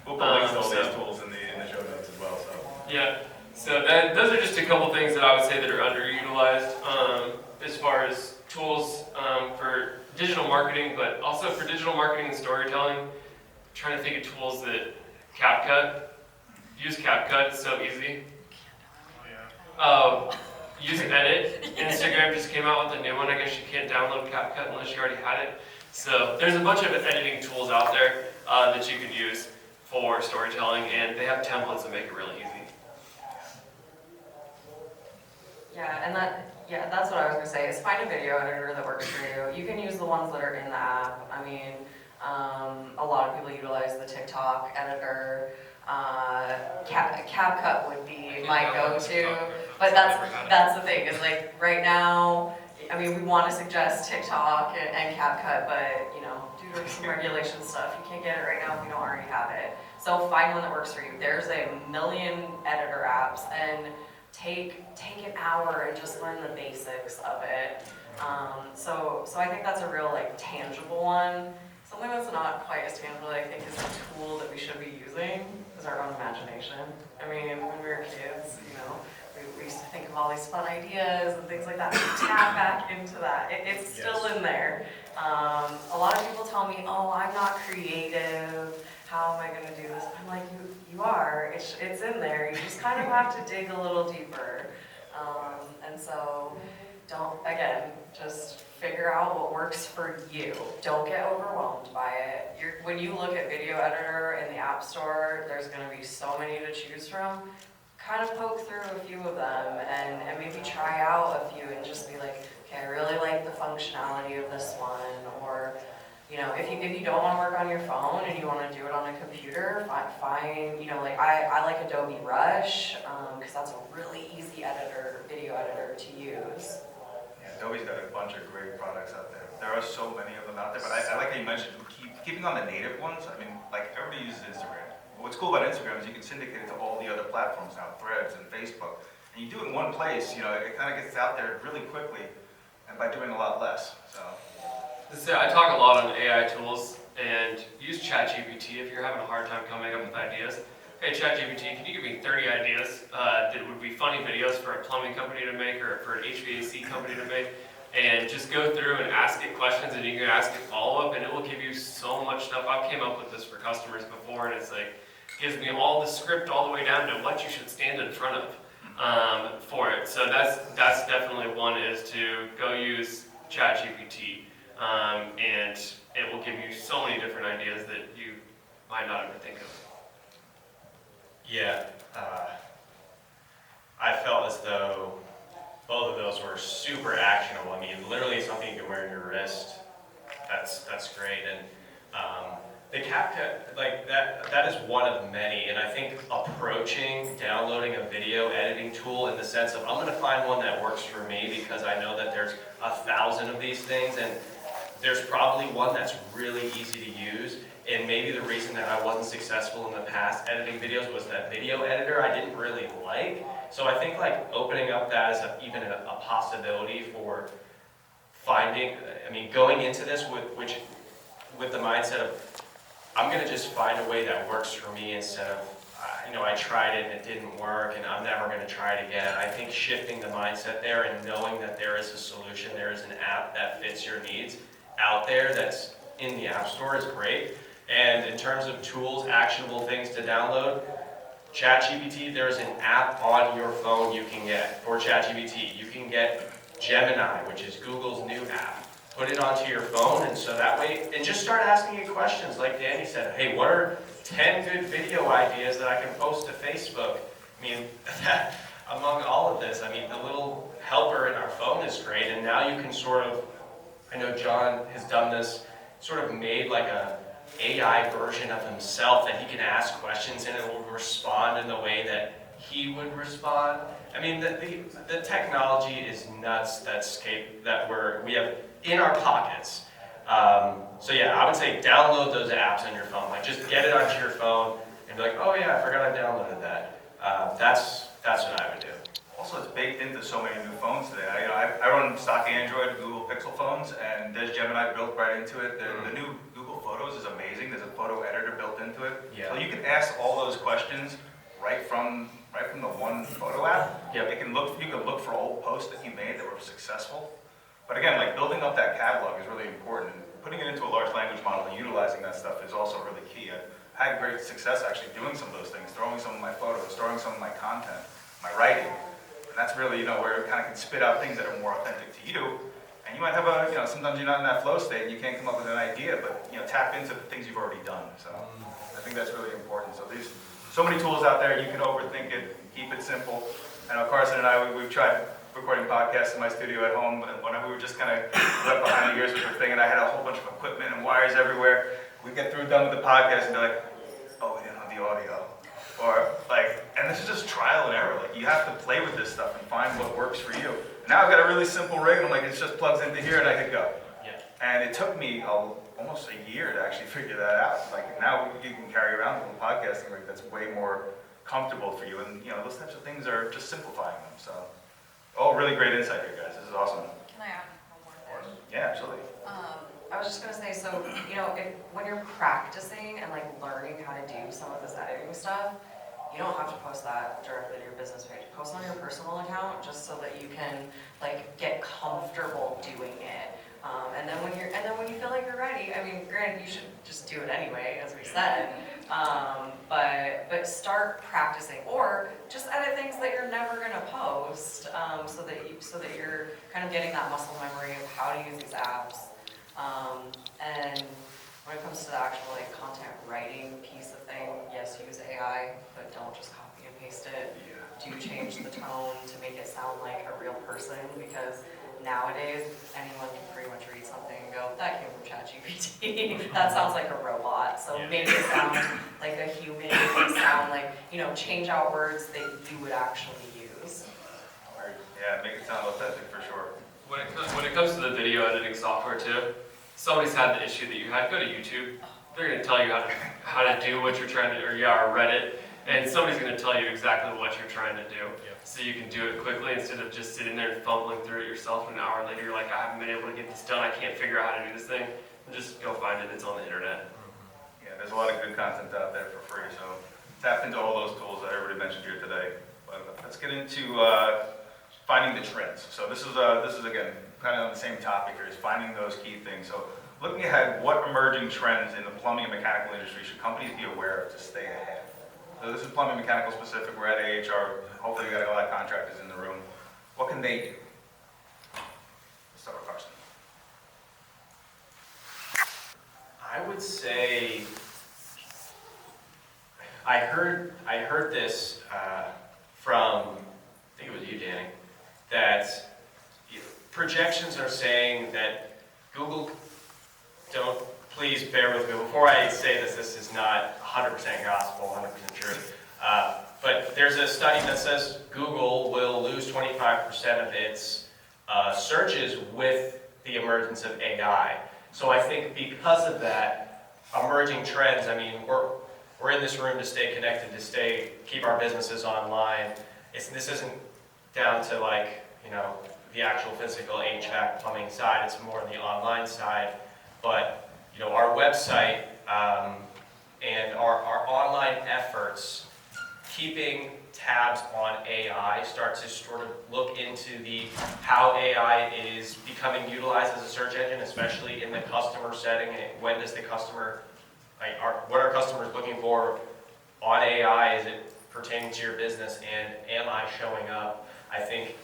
We'll put links to all So- these tools in the show notes as well. So. Yeah, so those are just a couple things that I would say that are underutilized as far as tools for digital marketing, but also for digital marketing and storytelling. I'm trying to think of tools that CapCut. Use CapCut, it's so easy. Use Edit. Instagram just came out with a new one. I guess you can't download CapCut unless you already had it. So there's a bunch of editing tools out there that you can use for storytelling, and they have templates that make it really easy. Yeah, that's what I was gonna say, is find a video editor that works for you. You can use the ones that are in the app. I mean, a lot of people utilize the TikTok editor. CapCut would be my go-to. But I never got it. that's the thing, is like, right now, I mean, we want to suggest TikTok and CapCut, but, you know, due to some regulation stuff, you can't get it right now if you don't already have it. So find one that works for you. There's a million editor apps, and take an hour and just learn the basics of it. So I think that's a real, like, tangible one. Something that's not quite as tangible, I think, is a tool that we should be using, is our own imagination. I mean, when we were kids, you know, we used to think of all these fun ideas and things like that. Tap back into that. It's still in there. A lot of people tell me, oh, I'm not creative. How am I going to do this? I'm like, you are. It's in there. You just kind of have to dig a little deeper. And so just figure out what works for you. Don't get overwhelmed by it. When you look at video editor in the App Store, there's going to be so many to choose from. Kind of poke through a few of them and maybe try out a few and just be like, okay, I really like the functionality of this one. Or, you know, if you don't want to work on your phone and you want to do it on a computer, find, you know, like I like Adobe Rush, because that's a really easy video editor to use. Yeah, Adobe's got a bunch of great products out there. There are so many of them out there, but I like how you mentioned keeping on the native ones. I mean, like, everybody uses Instagram. What's cool about Instagram is you can syndicate it to all the other platforms now, Threads and Facebook. And you do it in one place, you know, it kind of gets out there really quickly, and by doing a lot less, so. I talk a lot on AI tools, and use ChatGPT if you're having a hard time coming up with ideas. Hey ChatGPT, can you give me 30 ideas that would be funny videos for a plumbing company to make or for an HVAC company to make? And just go through and ask it questions, and you can ask it follow-up, and it will give you so much stuff. I've came up with this for customers before, and it's like, gives me all the script all the way down to what you should stand in front of for it. So that's definitely one, is to go use ChatGPT, and it will give you so many different ideas that you might not ever think of. Yeah, I felt as though both of those were super actionable. I mean, literally something you can wear on your wrist. That's great. And the CapCut, like that is one of many. And I think approaching downloading a video editing tool in the sense of, I'm going to find one that works for me, because I know that there's 1,000 of these things, and there's probably one that's really easy to use. And maybe the reason that I wasn't successful in the past editing videos was that video editor I didn't really like. So I think like opening up that as even a possibility for finding, I mean, going into this with the mindset of, I'm going to just find a way that works for me, instead of, you know, I tried it and it didn't work and I'm never going to try it again. I think shifting the mindset there and knowing that there is a solution, there is an app that fits your needs out there that's in the App Store is great. And in terms of tools, actionable things to download, ChatGPT, there's an app on your phone you can get for ChatGPT. You can get Gemini, which is Google's new app. Put it onto your phone, and so that way, and just start asking it questions. Like Danny said, hey, what are 10 good video ideas that I can post to Facebook? I mean, among all of this, I mean, the little helper in our phone is great, and now you can sort of, I know John has done this, sort of made like a AI version of himself that he can ask questions and it will respond in the way that he would respond. I mean, the technology is nuts that we have in our pockets. So yeah, I would say download those apps on your phone. Like, just get it onto your phone and be like, oh yeah, I forgot I downloaded that. That's what I would do. Also, it's baked into so many new phones today. I run stock Android Google Pixel phones, and there's Gemini built right into it. The new Google Photos is amazing. There's a photo editor built into it. Yeah. So you can ask all those questions right from the one photo app. Yeah. You can look for old posts that you made that were successful. But again, like, building up that catalog is really important. Putting it into a large language model and utilizing that stuff is also really key. I've had great success actually doing some of those things, throwing some of my photos, throwing some of my content, my writing. And that's really, you know, where it kind of can spit out things that are more authentic to you. And you might have sometimes you're not in that flow state and you can't come up with an idea, but, you know, tap into the things you've already done. So I think that's really important. So there's so many tools out there. You can overthink it, keep it simple. I know Carson and I, we've tried recording podcasts in my studio at home, and when we were just kind of left behind the years with the thing, and I had a whole bunch of equipment and wires everywhere. We get done with the podcast and they're like, oh, we didn't have the audio. Or like, And this is just trial and error. Like, you have to play with this stuff and find what works for you. Now I've got a really simple rig, and I'm like, it just plugs into here and I can go. Yeah. And it took me almost a year to actually figure that out. Like, now you can carry around a little podcasting rig that's way more comfortable for you. And, you know, those types of things are just simplifying them. So, really great insight here, guys. This is awesome. Can I add one more thing? Yeah, absolutely. I was just gonna say, so, you know, when you're practicing and like learning how to do some of this editing stuff, you don't have to post that directly to your business page. Post on your personal account just so that you can like get comfortable doing it. And then when you feel like you're ready, I mean, granted, you should just do it anyway, as we said. But start practicing, or just edit things that you're never gonna post, so that you're kind of getting that muscle memory of how to use these apps. And when it comes to the actual like content writing piece of thing, yes, use AI, but don't just copy and paste it. Do change the tone to make it sound like a real person, because nowadays anyone can pretty much read something and go, that came from ChatGPT. That sounds like a robot. So make it sound like a human, make it sound like, you know, change out words that you would actually use. Yeah, make it sound authentic for sure. When it comes to the video editing software too, somebody's had the issue that you had. Go to YouTube. They're going to tell you how to do what you're trying to, or Reddit, and somebody's going to tell you exactly what you're trying to do, so you can do it quickly instead of just sitting there and fumbling through it yourself. And an hour later, you're like, I haven't been able to get this done. I can't figure out how to do this thing. And just go find it. It's on the internet. Yeah, there's a lot of good content out there for free, so tap into all those tools that everybody mentioned here today. But let's get into finding the trends. So this is again kind of on the same topic here, is finding those key things. So looking ahead, what emerging trends in the plumbing and mechanical industry should companies be aware of to stay ahead? So this is plumbing and mechanical specific. We're at AHR. Hopefully you got a lot of contractors in the room. What can they do? Let's start with Carson. I would say, I heard this from, I think it was you, Danny, that projections are saying that Google, please bear with me. Before I say this is not 100% gospel, 100% true. But there's a study that says Google will lose 25% of its searches with the emergence of AI. So I think because of that, emerging trends, I mean, we're in this room to stay connected, keep our businesses online. This isn't down to like, you know, the actual physical HVAC plumbing side, it's more on the online side. But, you know, our website and our online efforts, keeping tabs on AI, start to sort of look into how AI is becoming utilized as a search engine, especially in the customer setting. And when does the customer, what are customers looking for on AI? Is it pertaining to your business, and am I showing up? I think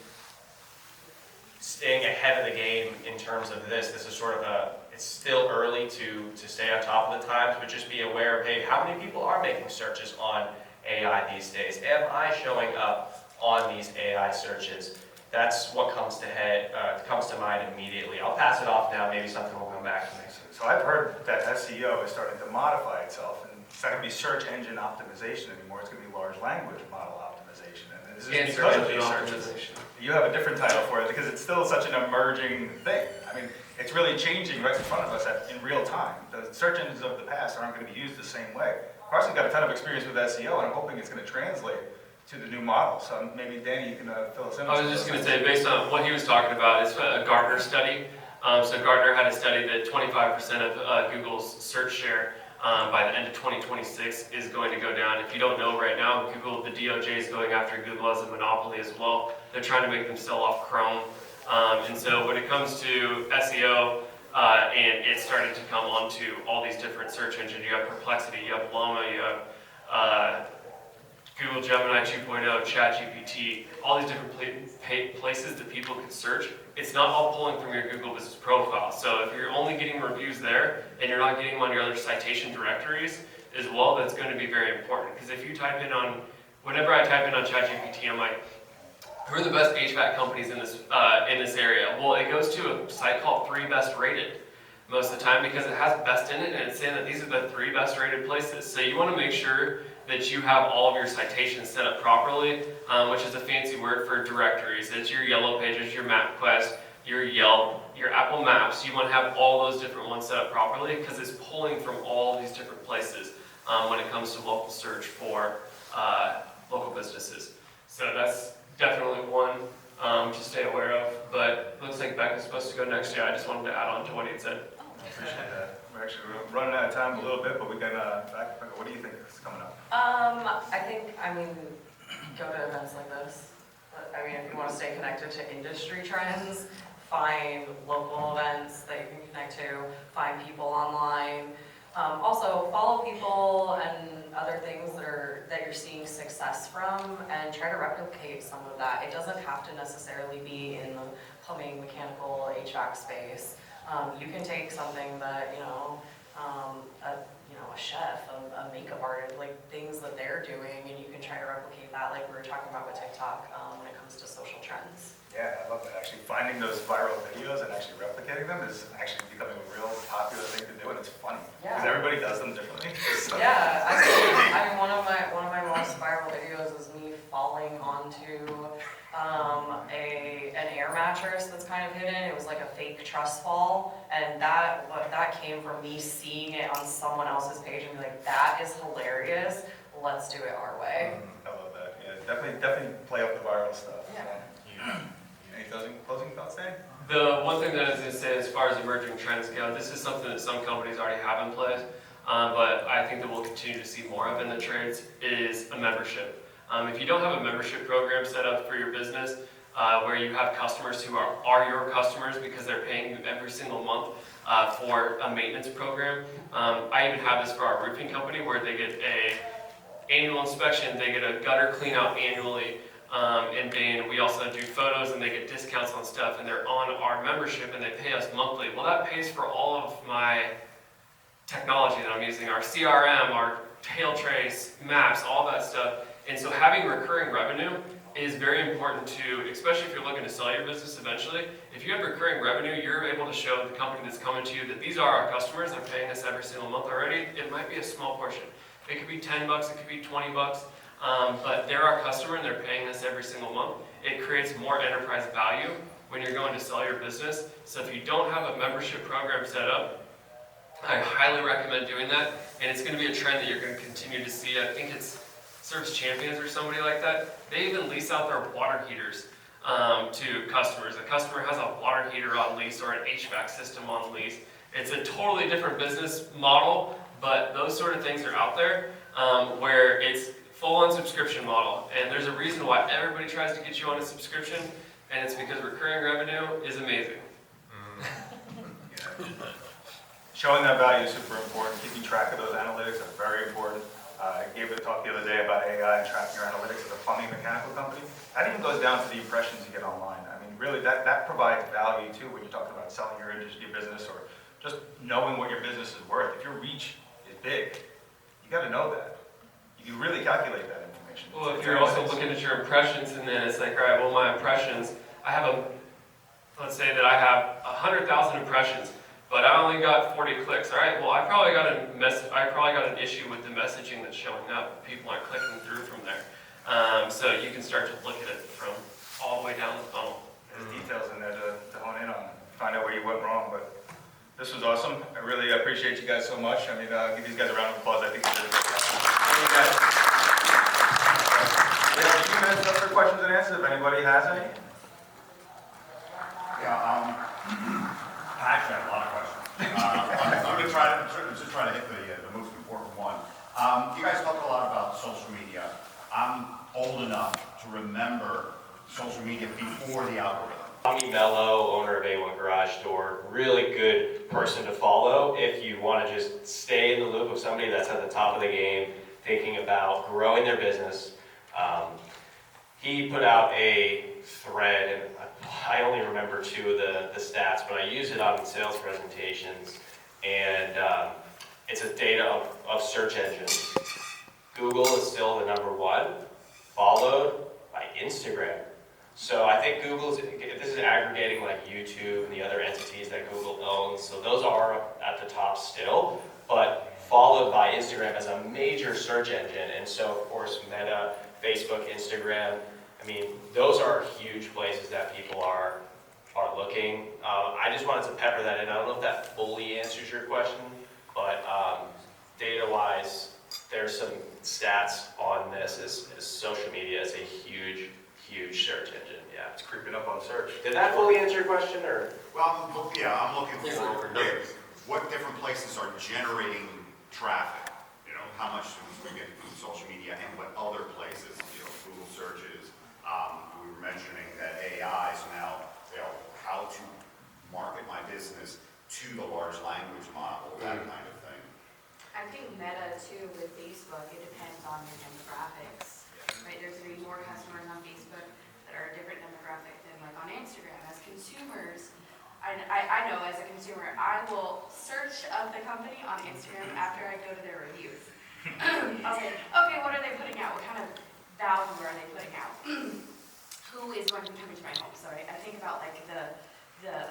staying ahead of the game in terms of this is sort of it's still early to stay on top of the times, but just be aware of, hey, how many people are making searches on AI these days? Am I showing up on these AI searches? That's what comes to mind immediately. I'll pass it off now, maybe something will come back to me. So I've heard that SEO is starting to modify itself, and it's not going to be search engine optimization anymore. It's going to be large language model optimization. And this is because of these searches. You have a different title for it because it's still such an emerging thing. I mean, it's really changing right in front of us in real time. The search engines of the past aren't going to be used the same way. Carson's got a ton of experience with SEO, and I'm hoping it's going to translate to the new model. So maybe Danny, you can fill us in. I was just going to say, based on what he was talking about, it's a Gartner study. So Gartner had a study that 25% of Google's search share by the end of 2026 is going to go down. If you don't know right now, Google, the DOJ is going after Google as a monopoly as well. They're trying to make them sell off Chrome. And so when it comes to SEO, and it's starting to come onto all these different search engines, you have Perplexity, you have Llama, you have Google Gemini 2.0, ChatGPT, all these different places that people can search. It's not all pulling from your Google business profile. So if you're only getting reviews there and you're not getting them on your other citation directories as well, that's going to be very important. Because if you type in on, whenever I type in on ChatGPT, I'm like, who are the best HVAC companies in this area? Well, it goes to a site called 3 Best Rated most of the time because it has best in it, and it's saying that these are the 3 best rated places. So you want to make sure that you have all of your citations set up properly, which is a fancy word for directories. It's your Yellow Pages, your MapQuest, your Yelp, your Apple Maps. You want to have all those different ones set up properly because it's pulling from all these different places when it comes to local search for local businesses. So that's definitely one to stay aware of. But looks like Becca's supposed to go next year. I just wanted to add on to what he had said. I appreciate that. We're actually running out of time a little bit, but we can, what do you think is coming up? I mean, go to events like this. I mean, if you want to stay connected to industry trends, find local events that you can connect to, find people online. Also, follow people and other things that you're seeing success from, and try to replicate some of that. It doesn't have to necessarily be in the plumbing, mechanical, HVAC space. You can take something that, a chef, a makeup artist, like things that they're doing, and you can try to replicate that, like we were talking about with TikTok, when it comes to social trends. Yeah, I love that. Actually finding those viral videos and actually replicating them is actually becoming a real popular thing to do, and it's funny. Yeah. Because everybody does them differently. So. Yeah, I mean, one of my most viral videos is me falling onto an air mattress that's kind of hidden. It was like a fake truss fall, and that came from me seeing it on someone else's page and be like, that is hilarious. Let's do it our way. I love that. Yeah, definitely play up the viral stuff. Yeah. Any closing thoughts, Dan? The one thing that I was going to say as far as emerging trends go, this is something that some companies already have in place, but I think that we'll continue to see more of in the trades is a membership. If you don't have a membership program set up for your business, where you have customers who are your customers because they're paying you every single month for a maintenance program. I even have this for our roofing company where they get a annual inspection, they get a gutter clean out annually, and then we also do photos and they get discounts on stuff, and they're on our membership and they pay us monthly. Well, that pays for all of my technology that I'm using, our CRM, our tail trace, maps, all that stuff. And so having recurring revenue is very important to, especially if you're looking to sell your business eventually. If you have recurring revenue, you're able to show the company that's coming to you that these are our customers, they're paying us every single month already. It might be a small portion. It could be 10 bucks, it could be 20 bucks, but they're our customer and they're paying us every single month. It creates more enterprise value when you're going to sell your business. So if you don't have a membership program set up, I highly recommend doing that. And it's going to be a trend that you're going to continue to see. I think it's Service Champions or somebody like that. They even lease out their water heaters to customers. A customer has a water heater on lease or an HVAC system on lease. It's a totally different business model, but those sort of things are out there where it's full-on subscription model. And there's a reason why everybody tries to get you on a subscription, and it's because recurring revenue is amazing. Showing that value is super important. Keeping track of those analytics are very important. I gave a talk the other day about AI and tracking your analytics as a plumbing mechanical company. That even goes down to the impressions you get online. I mean, really, that provides value too when you're talking about selling your business or just knowing what your business is worth. If your reach is big, you got to know that. You really calculate that information. Well, if you're also looking at your impressions, and then it's like, all right, well, my impressions, let's say that I have 100,000 impressions, but I only got 40 clicks. All right, well, I probably got an issue with the messaging that's showing up. People aren't clicking through from there. So you can start to look at it from all the way down the funnel. There's details in there to hone in on, find out where you went wrong. But this was awesome. I really appreciate you guys so much. I mean, give these guys a round of applause. I think you did a great job. Thank you guys. We have a few minutes left for questions and answers if anybody has any. Yeah, I actually have a lot of questions. I'm going to try to hit the most important one. You guys talk a lot about social media. I'm old enough to remember social media before the algorithm. Tommy Mello, owner of A1 Garage Door, really good person to follow if you want to just stay in the loop of somebody that's at the top of the game, thinking about growing their business. He put out a thread, and I only remember two of the stats, but I use it on sales presentations, and it's a data of search engines. Google is still the #1, followed by Instagram. So I think this is aggregating like YouTube and the other entities that Google owns, so those are at the top still, but followed by Instagram as a major search engine. And so, of course, Meta, Facebook, Instagram, I mean, those are huge places that people are looking. I just wanted to pepper that in. I don't know if that fully answers your question, but data-wise, there's some stats on this. Is social media is a huge search engine. Yeah. It's creeping up on search. Did that fully answer your question, or? Well, I'm looking for what different places are generating traffic. You know, how much we get from social media and what other places, you know, Google searches. We were mentioning that AI, so now, you know, how to market my business to the large language model, that kind of thing. I think Meta too with Facebook, it depends on your demographics, right? There's gonna be more customers on Facebook that are a different demographic than like on Instagram. As consumers, I know as a consumer, I will search up the company on Instagram after I go to their reviews. I'll say, okay, what are they putting out? What kind of value are they putting out? Who is going to be coming to my home? So I think about like the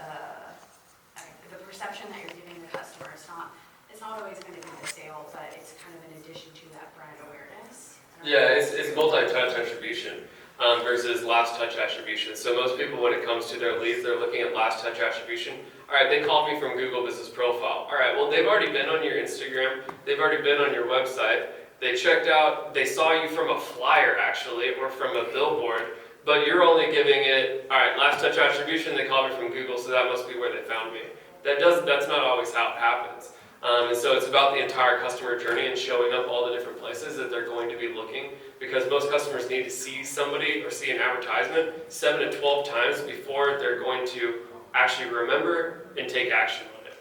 perception that you're giving the customer. It's not always going to be the sale, but it's kind of in addition to that brand awareness. Yeah, it's multi-touch attribution versus last touch attribution. So most people, when it comes to their leads, they're looking at last touch attribution. All right, they called me from Google Business Profile. All right, well, they've already been on your Instagram. They've already been on your website. They checked out, they saw you from a flyer actually, or from a billboard, but you're only giving it, all right, last touch attribution, they called me from Google, so that must be where they found me. That's not always how it happens. And so it's about the entire customer journey and showing up all the different places that they're going to be looking, because most customers need to see somebody or see an advertisement 7 to 12 times before they're going to actually remember and take action on it.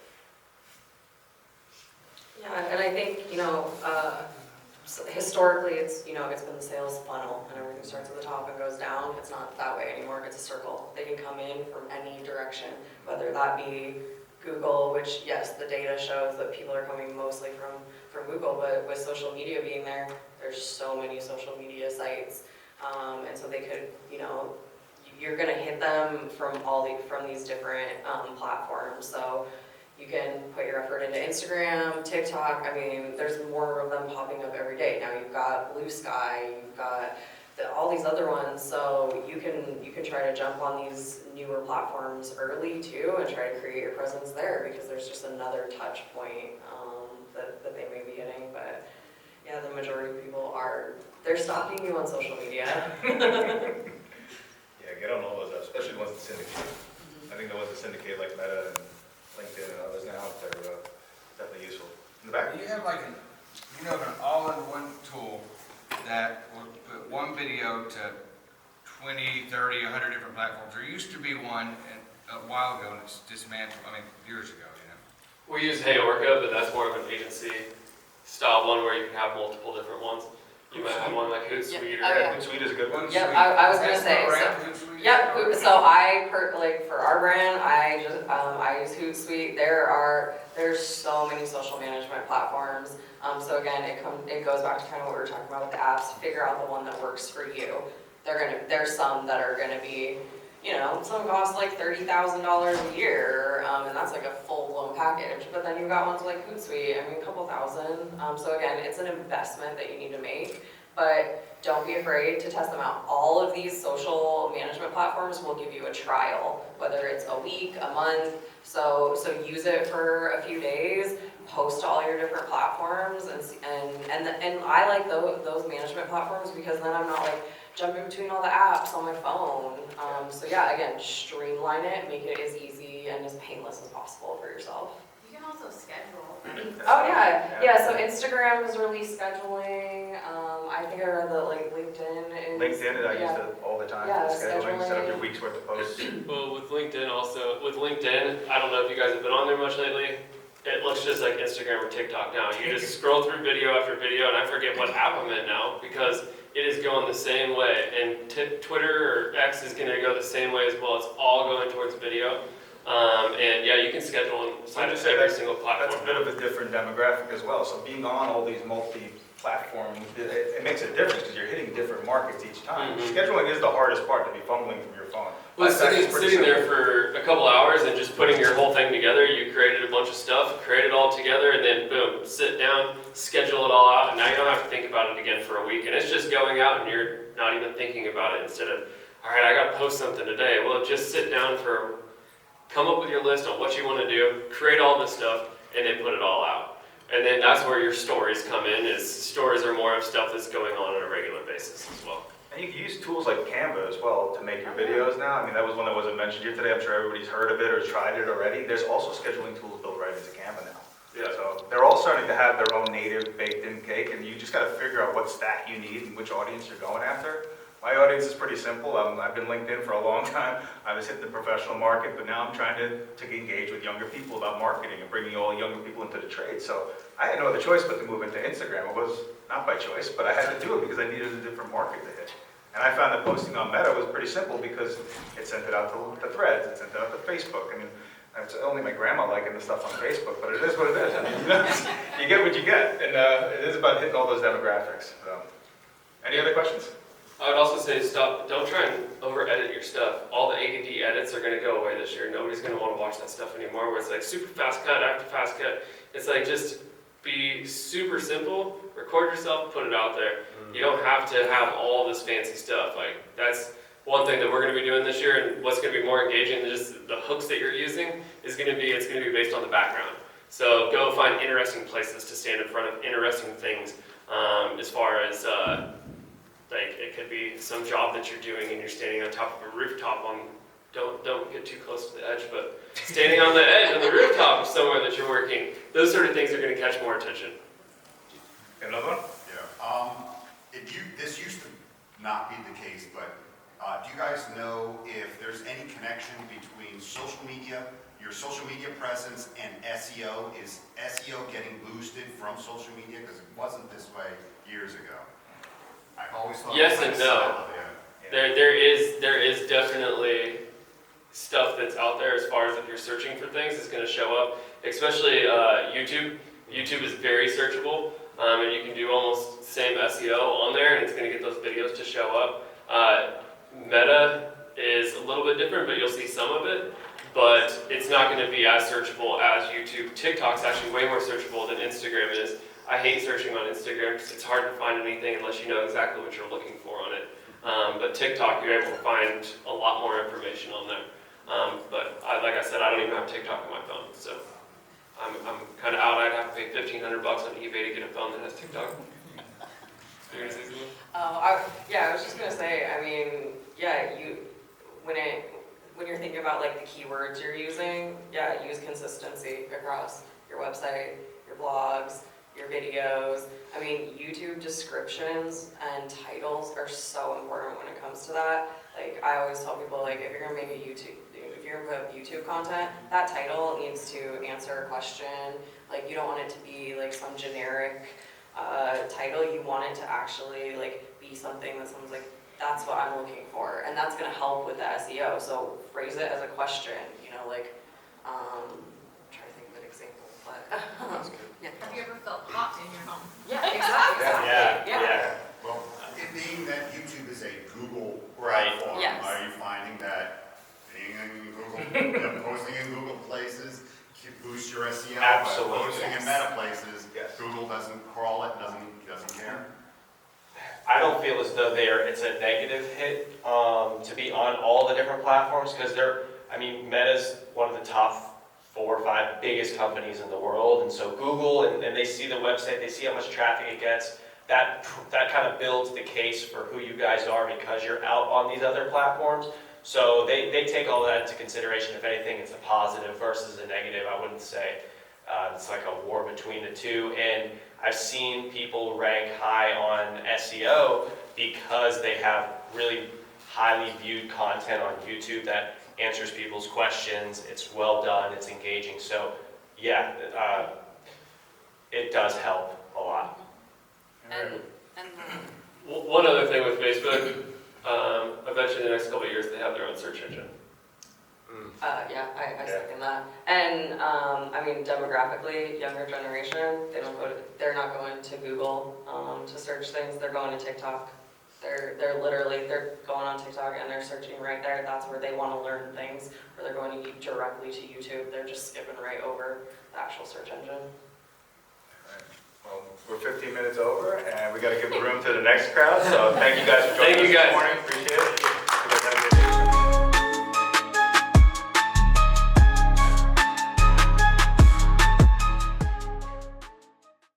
Yeah, and I think, historically, it's been the sales funnel, and everything starts at the top and goes down. It's not that way anymore. It's a circle. They can come in from any direction, whether that be Google, which, yes, the data shows that people are coming mostly from Google, but with social media being there, there's so many social media sites, and so they could, you're going to hit them from these different platforms. So you can put your effort into Instagram, TikTok. I mean, there's more of them popping up every day. Now you've got Blue Sky, you've got all these other ones. So you can try to jump on these newer platforms early too, and try to create your presence there, because there's just another touch point that they may be hitting. But yeah, the majority of people they're stalking you on social media. Yeah, get on all those, especially the ones that syndicate. I think the ones that syndicate like Meta and LinkedIn and others now, they're definitely useful. In the back? You have like an all-in-one tool that will put one video to 20, 30, 100 different platforms. There used to be one a while ago, and it's dismantled, years ago, We use Heyorka, but that's more of an agency style one where you can have multiple different ones. You might have one like Hootsuite, Oh, yeah. Hootsuite is a good one. Yep, I was gonna say, yep, so for our brand, I use Hootsuite. There's so many social management platforms. So again, it goes back to kind of what we were talking about with the apps. Figure out the one that works for you. There's some that are gonna be, some cost like $30,000 a year, and that's like a full-blown package. But then you've got ones like Hootsuite, a couple thousand. So again, it's an investment that you need to make, but don't be afraid to test them out. All of these social management platforms will give you a trial, whether it's a week, a month. So use it for a few days, post to all your different platforms, and I like those management platforms, because then I'm not like jumping between all the apps on my phone. So yeah, again, streamline it, make it as easy and as painless as possible for yourself. You can also schedule. Oh yeah. So Instagram has released scheduling. I think I read that like LinkedIn is. LinkedIn, I use it all the time. Yeah, Scheduling, set up your scheduling. week's worth of posts. Well, with LinkedIn, I don't know if you guys have been on there much lately. It looks just like Instagram or TikTok now. You just scroll through video after video, and I forget what app I'm in now, because it is going the same way. And Twitter or X is going to go the same way as well. It's all going towards video. And yeah, you can schedule inside of every single platform. That's a bit of a different demographic as well. So being on all these multi-platforms, it makes a difference, because you're hitting different markets each time. Mm-hmm. Scheduling is the hardest part, to be fumbling from your phone. Well, That's actually sitting pretty there simple. for a couple hours and just putting your whole thing together. You created a bunch of stuff, create it all together, and then boom, sit down, schedule it all out, and now you don't have to think about it again for a week. And it's just going out and you're not even thinking about it instead of, all right, I got to post something today. Well, just sit down come up with your list on what you want to do, create all this stuff, and then put it all out. And then that's where your stories come in, is stories are more of stuff that's going on a regular basis as well. And you can use tools like Canva as well to make your videos now. I mean, that was one that wasn't mentioned here today. I'm sure everybody's heard of it or tried it already. There's also scheduling tools built right into Canva now. Yeah. So they're all starting to have their own native baked-in cake, and you just got to figure out what stack you need and which audience you're going after. My audience is pretty simple. I've been LinkedIn for a long time. I was hitting the professional market, but now I'm trying to engage with younger people about marketing and bringing all younger people into the trade. So I had no other choice but to move into Instagram. It was not by choice, but I had to do it because I needed a different market to hit. And I found that posting on Meta was pretty simple because it sent it out to Threads, it sent it out to Facebook. I mean, it's only my grandma liking the stuff on Facebook, but it is what it is. I mean, you get what you get, and it is about hitting all those demographics. So, any other questions? I would also say don't try and over-edit your stuff. All the ADD edits are going to go away this year. Nobody's going to want to watch that stuff anymore, where it's like super fast cut after fast cut. It's like just be super simple, record yourself, put it out there. You don't have to have all this fancy stuff. Like, that's one thing that we're going to be doing this year, and what's going to be more engaging than just the hooks that you're using is going to be, it's going to be based on the background. So go find interesting places to stand in front of, interesting things, as far as, like, it could be some job that you're doing and you're standing on top of a rooftop on, don't get too close to the edge, but standing on the edge of the rooftop of somewhere that you're working, those sort of things are going to catch more attention. Another one? Yeah. This used to not be the case, but do you guys know if there's any connection between social media, your social media presence, and SEO? Is SEO getting boosted from social media? Because it wasn't this way years ago. I've always thought. Yes and no. There is definitely stuff that's out there as far as if you're searching for things, it's going to show up. Especially YouTube. YouTube is very searchable, and you can do almost the same SEO on there, and it's going to get those videos to show up. Meta is a little bit different, but you'll see some of it. But it's not going to be as searchable as YouTube. TikTok's actually way more searchable than Instagram is. I hate searching on Instagram because it's hard to find anything unless you know exactly what you're looking for on it. But TikTok, you're able to find a lot more information on there. But like I said, I don't even have TikTok on my phone, so I'm kind of out. I'd have to pay $1,500 on eBay to get a phone that has TikTok. You're gonna say something? I was just gonna say, I mean, yeah, when you're thinking about like the keywords you're using, yeah, use consistency across your website, your blogs, your videos. I mean, YouTube descriptions and titles are so important when it comes to that. Like, I always tell people, like, if you're gonna make if you're gonna put YouTube content, that title needs to answer a question. Like, you don't want it to be like some generic title. You want it to actually like be something that someone's like, that's what I'm looking for, and that's gonna help with the SEO. So phrase it as a question. You know, like, I'm trying to think of an example, but yeah. Have you ever felt hot in your home? Yeah, exactly. Yeah. Well, it being that YouTube is a Google Right. platform, Yes. are you finding that being in Google, posting in Google places boosts your SEO? Absolutely. But posting in Meta places, Yes. Google doesn't crawl it, doesn't care? I don't feel as though it's a negative hit to be on all the different platforms because Meta's one of the top 4 or 5 biggest companies in the world, and so Google and they see the website, they see how much traffic it gets. That kind of builds the case for who you guys are because you're out on these other platforms. So they take all that into consideration. If anything, it's a positive versus a negative. I wouldn't say it's like a war between the two. And I've seen people rank high on SEO because they have really highly viewed content on YouTube that answers people's questions. It's well done. It's engaging. So yeah, it does help a lot. And One other thing with Facebook, eventually in the next couple of years they have their own search engine. I second that. And I mean, demographically, younger generation, they're not going to Google to search things. They're going to TikTok. They're literally, they're going on TikTok and they're searching right there. That's where they want to learn things, or they're going to directly to YouTube. They're just skipping right over the actual search engine. Well, we're 15 minutes over, and we got to give the room to the next crowd, so thank you guys for joining us this morning, appreciate it.